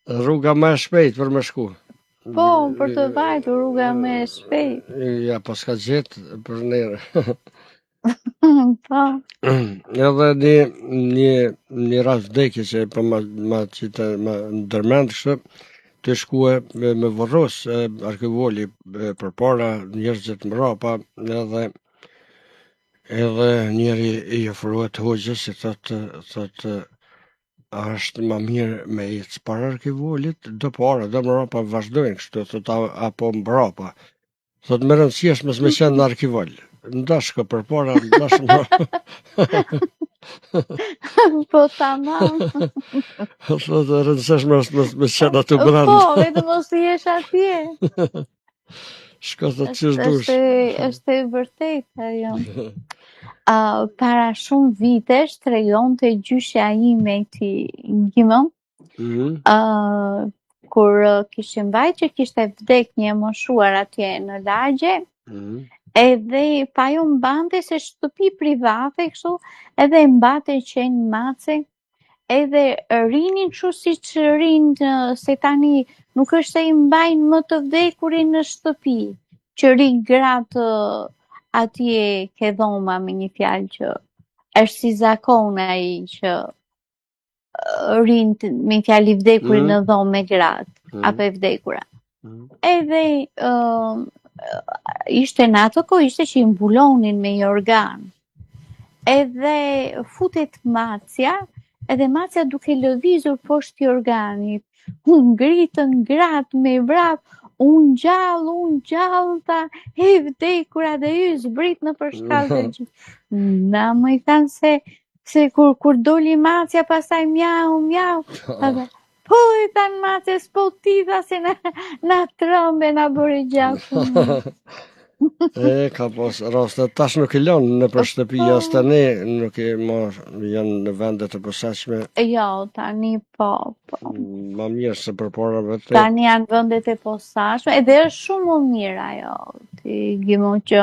Rruga më e shpejt për më shku. Po, për të vajtur rruga më e shpejt. Ja, po s'ka gjetë për nere. Po. Edhe një rast vdekje që po ma ndërmend kështu, të shkue me Vorros, arkivoli për para njerëzit mrapa, edhe njeri i ofruat hoxhës i thotë është më mirë me ecë para arkivolit, do para, do mrapa vazhdojnë kështu, thotë apo mbrapa. Thotë më rëndësi është mos me qenë në arkivol. Ndashko për para, ndashko. Po tamam. Thotë rëndësishme është mos me qenë aty brenda. Po, vetëm mos i jesh atje. Shko thotë ç'është dush. Është e vërtetë ajo. Para shumë vitesh tregonte gjyshja ime ti Gjimon, kur kishte mbajtur që kishte vdek një moshuar atje në lagje, edhe pa ju mbante se shtëpi private kështu, edhe mbante qenë mace, edhe rinin kështu siç rinë se tani nuk është se i mbajnë më të vdekurin në shtëpi, që rin gratë atje ke dhoma, me një fjalë që është si zakon ai që rinë me një fjalë i vdekurin në dhomë me gratë, apo e vdekura. Edhe ishte në ato kohë ishte që i mbulonin me një organ. Edhe futet macja, edhe macja duke lëvizur poshtë i organit. Unë ngritën gratë me vrap, unë gjallë, ta e vdekura dhe ju zbrit në përshkallë dhe gjithë. Na më i thanë se kur doli macja pasaj mjau, po i thanë macja s'po titha se na trëmbe, na bëri gjakun. Ka pas raste, tash nuk i lanë në për shtëpi, as tani nuk i janë në vendet të posaçme. Jo, tani po. Ma mirë se përpara vetë. Tani janë vendet e posaçme, edhe është shumë më mirë ajo, ti Gjimo, që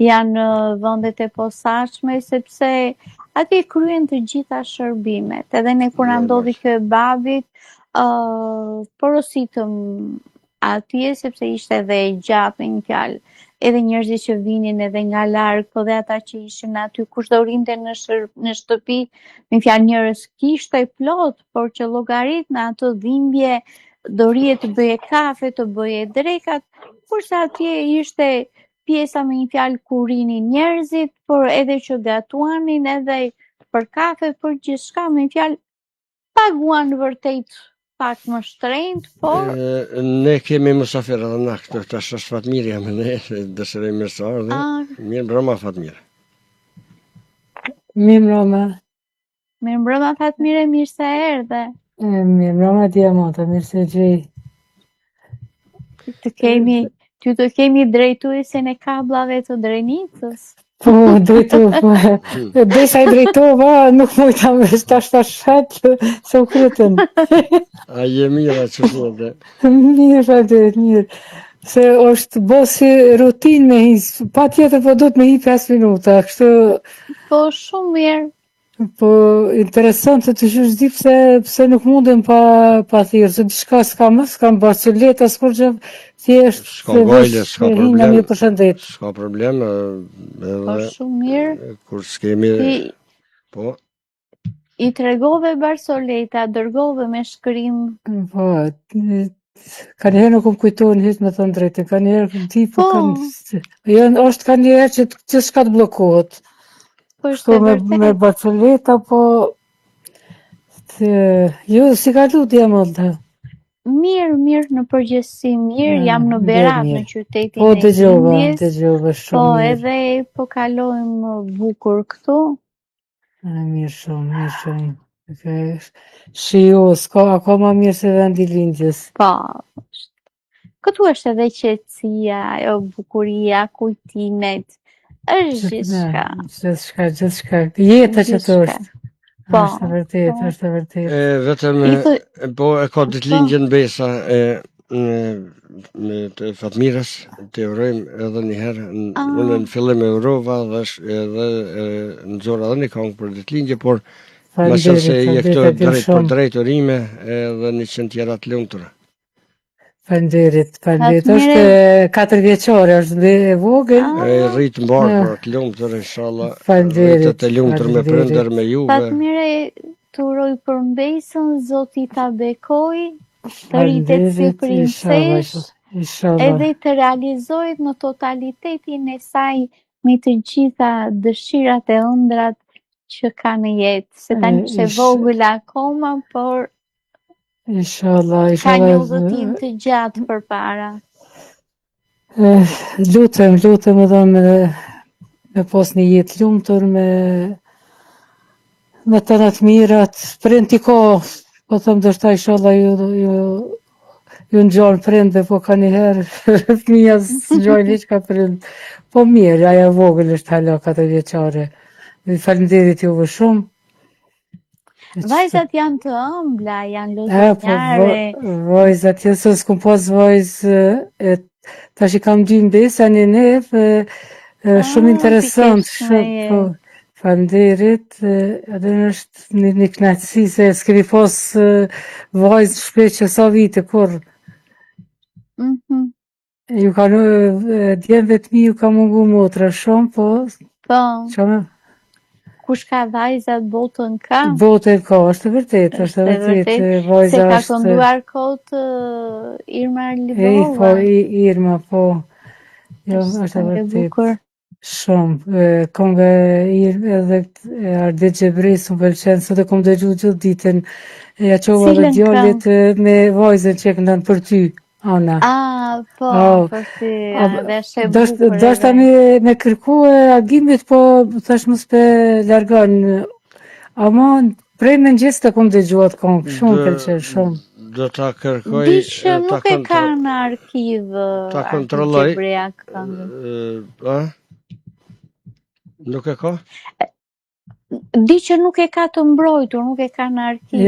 janë vendet e posaçme, sepse atje kryen të gjitha shërbimet. Edhe ne kur na ndodhi kjo e babit, porositëm atje, sepse ishte edhe e gjatë me një fjalë. Edhe njerëzit që vinin edhe nga larg, po dhe ata që ishin aty, kushdo rinte në shtëpi, me fjalë njerëz kishte plot, por që llogarit në ato dhimbje do rije të bëje kafe, të bëje drekat, kurse atje ishte pjesa me një fjalë ku rinin njerëzit, por edhe që gatuanin, edhe për kafe, për gjithçka, me një fjalë paguan vërtet pak më shtrenjtë, por... Ne kemi musafir edhe na këtu, tash është Fatmirja me ne, dëshiroj mirë se ardhi. Mirë mbrëma Fatmire. Mirë mbrëma. Mirë mbrëma Fatmire, mirë se erdhe. Mirë mbrëma Diamanta, mirë se gjej. Të kemi Ty të kemi drejtuesin e kablave të Drenicës. Po, drejtu, desa I drejtova, nuk mujta me tash shet, se u krytën. A je mira që thotë. Mirë, mirë. Se është bo si rutinë me hisë, pa tjetër po do të me hi 5 minuta, kështu, Po shumë mirë. po interesante të qysh di pse nuk mundem pa thirrë, se diçka s'kam Barceleta, s'kur gjë, thjesht, S'ka gajle, s'ka hina problem. mi përshëndet. S'ka problem, Po edhe shumë mirë. kur s'kemi, po, I tregove Barsoleta, dërgove me shkrim. Po, ka njerë nuk më kujtojnë hiç me thonë drejtë, ka njerë di, po është ka njerë që gjithçka të bllokohet. Po Kështu është e me vërtet. Barceleta, po jo, si ka lutja Malta. Mirë në përgjithësi mirë, jam në Berat në qytetin Po e dëgjova Lindjes. shumë Po mirë. edhe po kalojmë bukur këtu. Mirë shumë. Shio, s'ka akoma mirë se vendi Lindjes. Po. Këtu është edhe qetësia, ajo bukuria, kujtimet. Është gjithçka. Gjithçka. Jeta që të është. Po. Është e vërtet. vetëm, po e ka ditëlindjen Besa, me të Fatmirës, të urojmë edhe një herë, unë në fillim e urova dhe edhe nxora edhe një këngë për ditëlindje, por ma qenë se je këto drejt për drejt urime edhe 100 tjera të lumtura. Faleminderit. Është 4 vjeçore, është e vogël. Rrit mbarë për të lumtur, inshallah. Faleminderit. Të lumtur me prindër, me juve. Fatmire, të uroj për mbesën, Zoti ta bekoj, të rritet si princesh, edhe të realizohet në totalitetin e saj me të gjitha dëshirat e ëndrat që ka në jetë. Se tani është e vogël akoma, por Inshallah. ka një udhëtim të gjatë përpara. Lutem edhe me pas një jetë lumtur, me të në të mirat, prind t'i ka, po thëmë dështë inshallah ju në gjonë prindve, po ka njëherë, fëmija së gjojnë hiq ka prind. Po mirë, aja vogël është hala 4 vjeçare. Faleminderit juve shumë. Vajzat janë të ëmbla, janë lozonjare. Vajzat, jesë s'kum pas vajzë, tash I kam 2 mbesa një nef, shumë interesant, shumë, faleminderit, edhe është një kënaqësi se s'kemi pas vajzë shpesh që sa vite, kur. Ju kanë, djemve të mi ju ka mungu motra shumë, po. Po. Kush ka vajzat botën ka? Botën ka, është vërtet. Se ka kënduar kot Irma Livova. Po, Irma, po. Jo, është vërtet. Shumë. Kënga edhe Ardit Gjebris më pëlqen, sot e kom dëgju gjithë ditën. Ja qova dhe djallit me vajzën që e këndan për ty. Ana. Po, për ty, dhe është e bukur. Dashta me kërku agimit, po thash mos pe largan. Ama prej me njës të kom dëgjuat këngë, shumë pëlqen, shumë. Do ta kërkoj... Di që nuk e ka në arkiv Ardit Gjebria këngën. Nuk e ka? Di që nuk e ka të mbrojtur, nuk e ka në arkiv.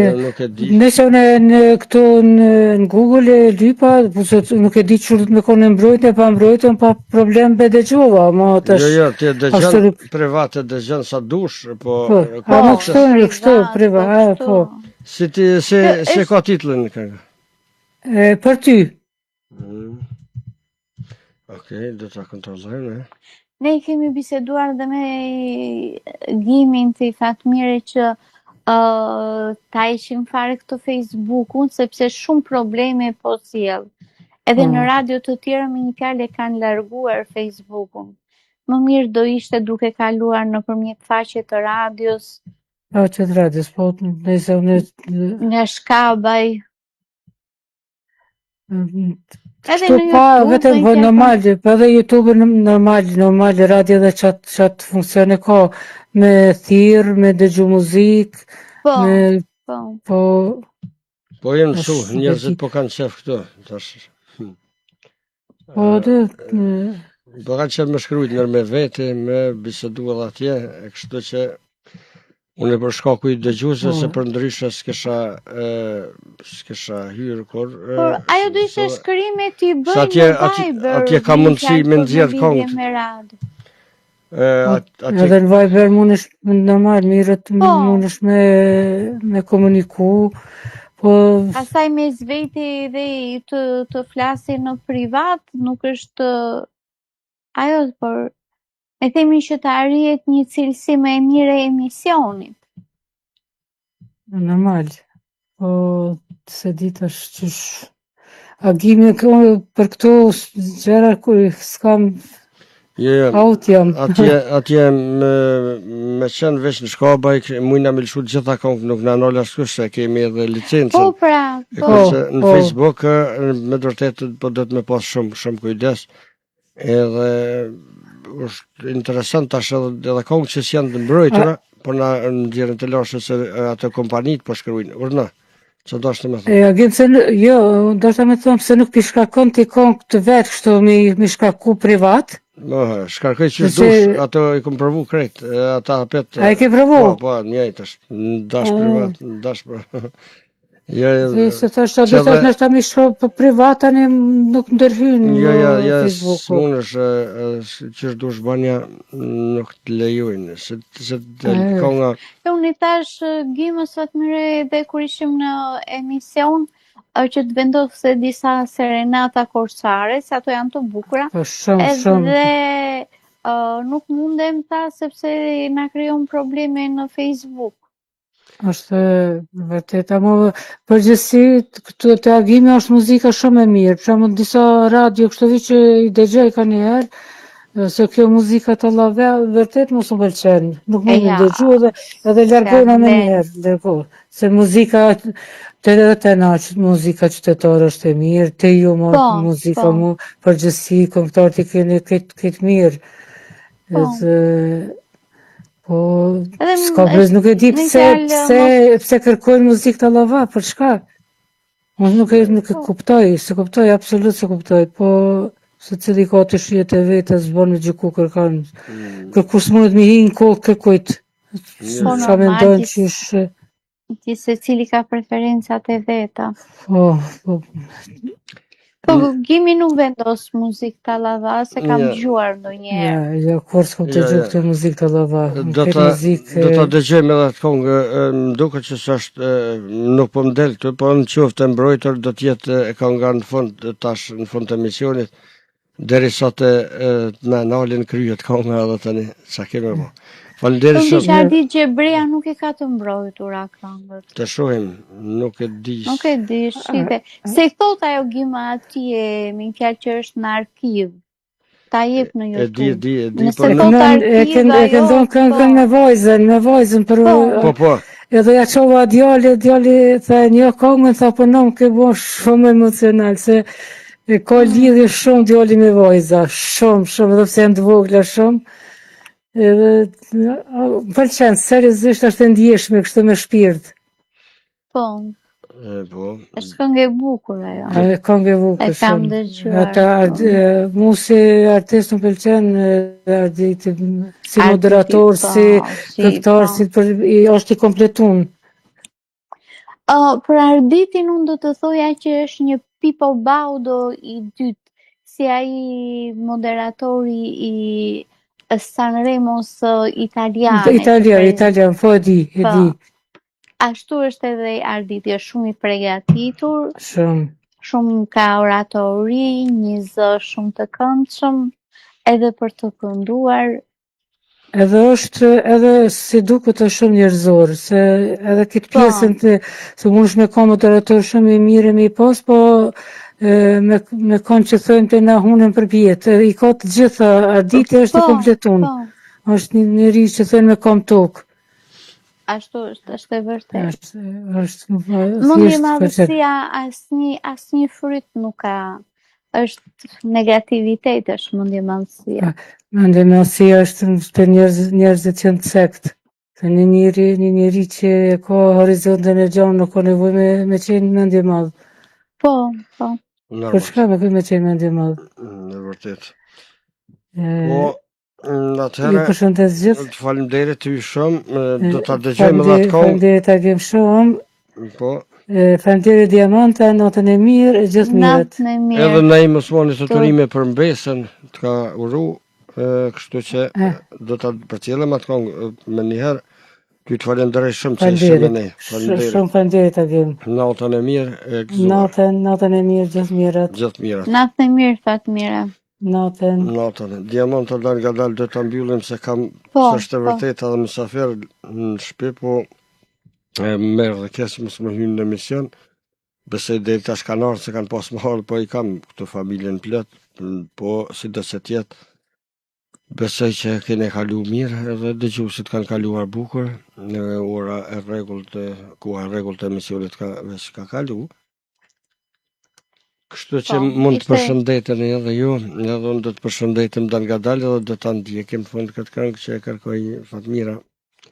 Nëse në këto në Google e lypa, nuk e di që me konë mbrojtën, pa mbrojtën, pa problem be dëgjova. Jo, ti dëgjën private, dëgjën sa dush, po... Po, nuk kështu, privat, po. Se ka titlen në këngë? Për ty. Okej, do ta kontrollojmë, Ne kemi biseduar dhe me Gimin të Fatmire që ta ishim fare këto Facebook-un, sepse shumë probleme po sjell. Edhe në radio të tjera me një fjalë kanë larguar Facebook-un. Më mirë do ishte duke kaluar nëpërmjet faqe të radios. Faqe të radios, po nëse unë nga shkabaj. Kështu pa, vetëm po normal, po edhe YouTube normal, radio dhe qatë funksione ka, me thirr, me dëgju muzik, po. Po jenë su, njerëzit po kanë qef këto, tash. Po dhe Do ka qenë me shkrujt nër me vete, me bisedu edhe atje, e kështu që unë për shkaku i dëgjuesve se për ndryshe s'kesha hyrë kur. Por ajo do ishte shkrimi ti bëj Sa atje- në atje- Viber. atje ka mundësi me nxjerr këngë. këngët. edhe Atje në Viber mundesh normal mirët mundesh me komuniku, po Pastaj mes veti dhe të flasin në privat nuk është ajo, por e themi që të arrihet një cilësi më e mirë e emisionit. normal. Po se ditash qysh agimi për këto gjëra kur s'kam aut jam. Atje me qenë veç në Shkabaj, mujna me lëshu gjitha këngë, nuk në anole askush se kemi edhe licencën. Po pra, E kurse në Facebook, me vërtet po do të me pas shumë kujdes. Edhe është interesant tash edhe këngë që s'janë të mbrojtura, po na nxjerrin të lashë se ato kompanit po shkruajnë. Urna, çfarë do të më thonë? E agim se jo, do të me thonë se nuk pi shkakon ti këngë të vetë kështu mi shkaku privat. Shkarkoj që dush, ato i kom provu krejt, ata apet... A i ke provu? Po, njëjtë është, dash privat, dash privat. Se thashtë, do të nështë ta mi shoh për privat, tani nuk ndërhyn në Facebook. S'mun është që është dush banja, nuk të lejojnë, se të konga... Unë i thash Gjimës Fatmire dhe kur ishim në emision, që të vendose disa serenata korsare, se ato janë të bukura. Shumë. Dhe nuk mundem ta sepse na krijon probleme në Facebook. Është vërtet, ama përgjithësi këtu te agimi është muzika shumë e mirë. Për shembull disa radio kështu vi që i dëgjoj ka një herë, se kjo muzika të llave vërtet mos më pëlqen. Nuk mund të dëgjoj edhe largojna më herë, se muzika të naqë, muzika qytetare është e mirë, te ju muzika mu përgjithësi, këngëtarët i keni këtë mirë. Po, s'ka brez, nuk e di pse kërkojnë muzikë të lava, për shka? Nuk e kuptoj, se kuptoj, absolut se kuptoj, po se cili ka të shijet e vetë, zbon me gjyku kërkan, kërkus mundet me hi në kohë kërkojt, sa me ndonë që ishë... Ti se cili ka preferencat e veta. Po, Gjimi nuk vendos muzikë të lava, se kam dëgjuar ndonjëherë. Ja, kur s'kom të gjuar këtë muzikë të lava. Do ta dëgjojmë edhe atë këngë, më duket që s'është, nuk po më del këtu, po në qoftë e mbrojtur do të jetë e kënga në fund tash në fund të emisionit, derisa të me nalin kryet kënga edhe tani, sa kemi më. Faleminderit shumë. Unë di Gjebrea nuk e ka të mbrojtura këngët. Të shohim, nuk e di. Nuk e di, shite. Se thot ajo Gjima atje, me një fjalë që është në arkiv. Ta jep në YouTube. E di. Nëse thot arkiv, e këndon këngën me vojzën për... Po. Edhe ja qova djali tha një këngën, tha po nëmë ke bo shumë emocional, se ka lidhje shumë djali me vojza, shumë, edhe pse janë të vogla shumë. Edhe më pëlqen, seriozisht është e ndjeshme kështu me shpirt. Po. Është këngë e bukur ajo. Këngë e bukur. E kam dëgjuar. Mu si artist më pëlqen Arditi, si moderator, si këngëtar, është i kompletun. Për Arditin unë do të thoja që është një Pippo Baudo i dytë, si ai moderatori i Sanremos italiane. Italian, po e di. Ashtu është edhe Arditi, është shumë i përgatitur. Shumë ka oratori, një zë shumë të këndshëm, edhe për të kënduar. Edhe është, edhe si duket është shumë njerëzor, se edhe këtë pjesën se mund është me ka moderator shumë i mire me i pas, po me kanë që thëmë të na hunën për pjetë, i ka të gjitha, Arditi është i kompletun, është një njëri që thëmë me kam tokë. Ashtu është e vërtet. Mundi Mundi madhësia asnjë fryt nuk ka, është negativitet, është mundi madhësia. Mundi madhësia është të njerëzit që në të sekt. Një njëri që ka horizontën e gjanë nuk ka nevoj me qenë mundi madhë. Po. Për çka me këy me qenë mendje madh? Në vërtet. E, Po, Ju atëherë, përshëndes gjithë. të faleminderit ty shumë, do ta dëgjojmë edhe atë kohë. Faleminderit Agim shumë. Po, Faleminderit Diamanta, natën e mirë, e gjithë mirët. Natën e edhe mirë. ne i mësuani të turime për mbesën, të ka uru, kështu që do ta përcjellem atë kohë më njëherë. Ty të falenderoj shumë që ishe me ne. Faleminderit. Shumë faleminderit Agim. Natën e mirë, e gëzuar. Natën e mirë, gjithë mirët. Gjithë mirat. Natën e mirë, Fatmira. Natën. Natën. Diamanta dal nga dal do ta mbyllim se kam Po, s'është e vërtetë edhe mysafir në shtëpi, po merr dhe keq mos më hynë në emision. Besoj deri tash kanë ardhur se kanë pas më ardhur, po i kam këtë familjen plot, po sidos që tjetë. Besoj që kene kalu mirë edhe dëgjuesit kanë kaluar bukur në ora e rregullt, koha e rregullt e emisionit ka kalu. Kështu që mund të përshëndeteni edhe ju, edhe unë do të përshëndetem dal nga dal edhe do ta ndjekim fund këtë këngë që e kërkoi Fatmira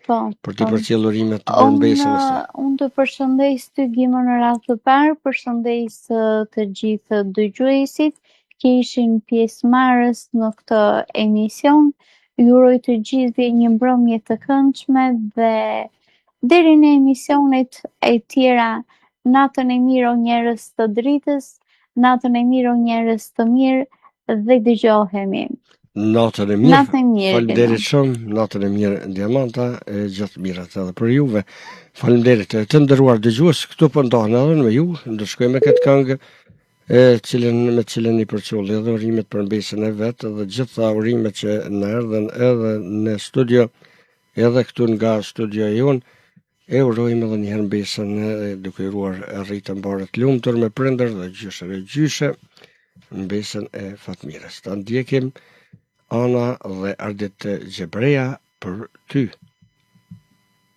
Po. për t'i përcjellur rimet të mbesën e saj. Unë të përshëndes ty Gimo në radhë të parë, përshëndes të gjithë dëgjuesit që ishin pjesëmarrës në këtë emision. Ju uroj të gjithëve një mbrëmje të këndshme dhe deri në emisionet e tjera, natën e mirë o njerëz të dritës, natën e mirë o njerëz të mirë dhe dëgjohemi. Natën e mirë. Natën e mirë. Faleminderit shumë, natën e mirë Diamanta, e gjithë mirat edhe për juve. Faleminderit të nderuar dëgjues, këtu po ndohen edhe me ju, ndërshkoj me këtë këngë me cilën i përqolli edhe urimet për mbesën e vetë dhe gjitha urimet që në erdhen edhe në studio, edhe këtu nga studio jonë, e urojmë edhe njëherë mbesën duke i uruar rritën mbarët lumtur me prindër dhe gjyshe dhe gjyshe, mbesën e Fatmirës. Ta ndjekim Ana dhe Ardit Gjebreja për ty.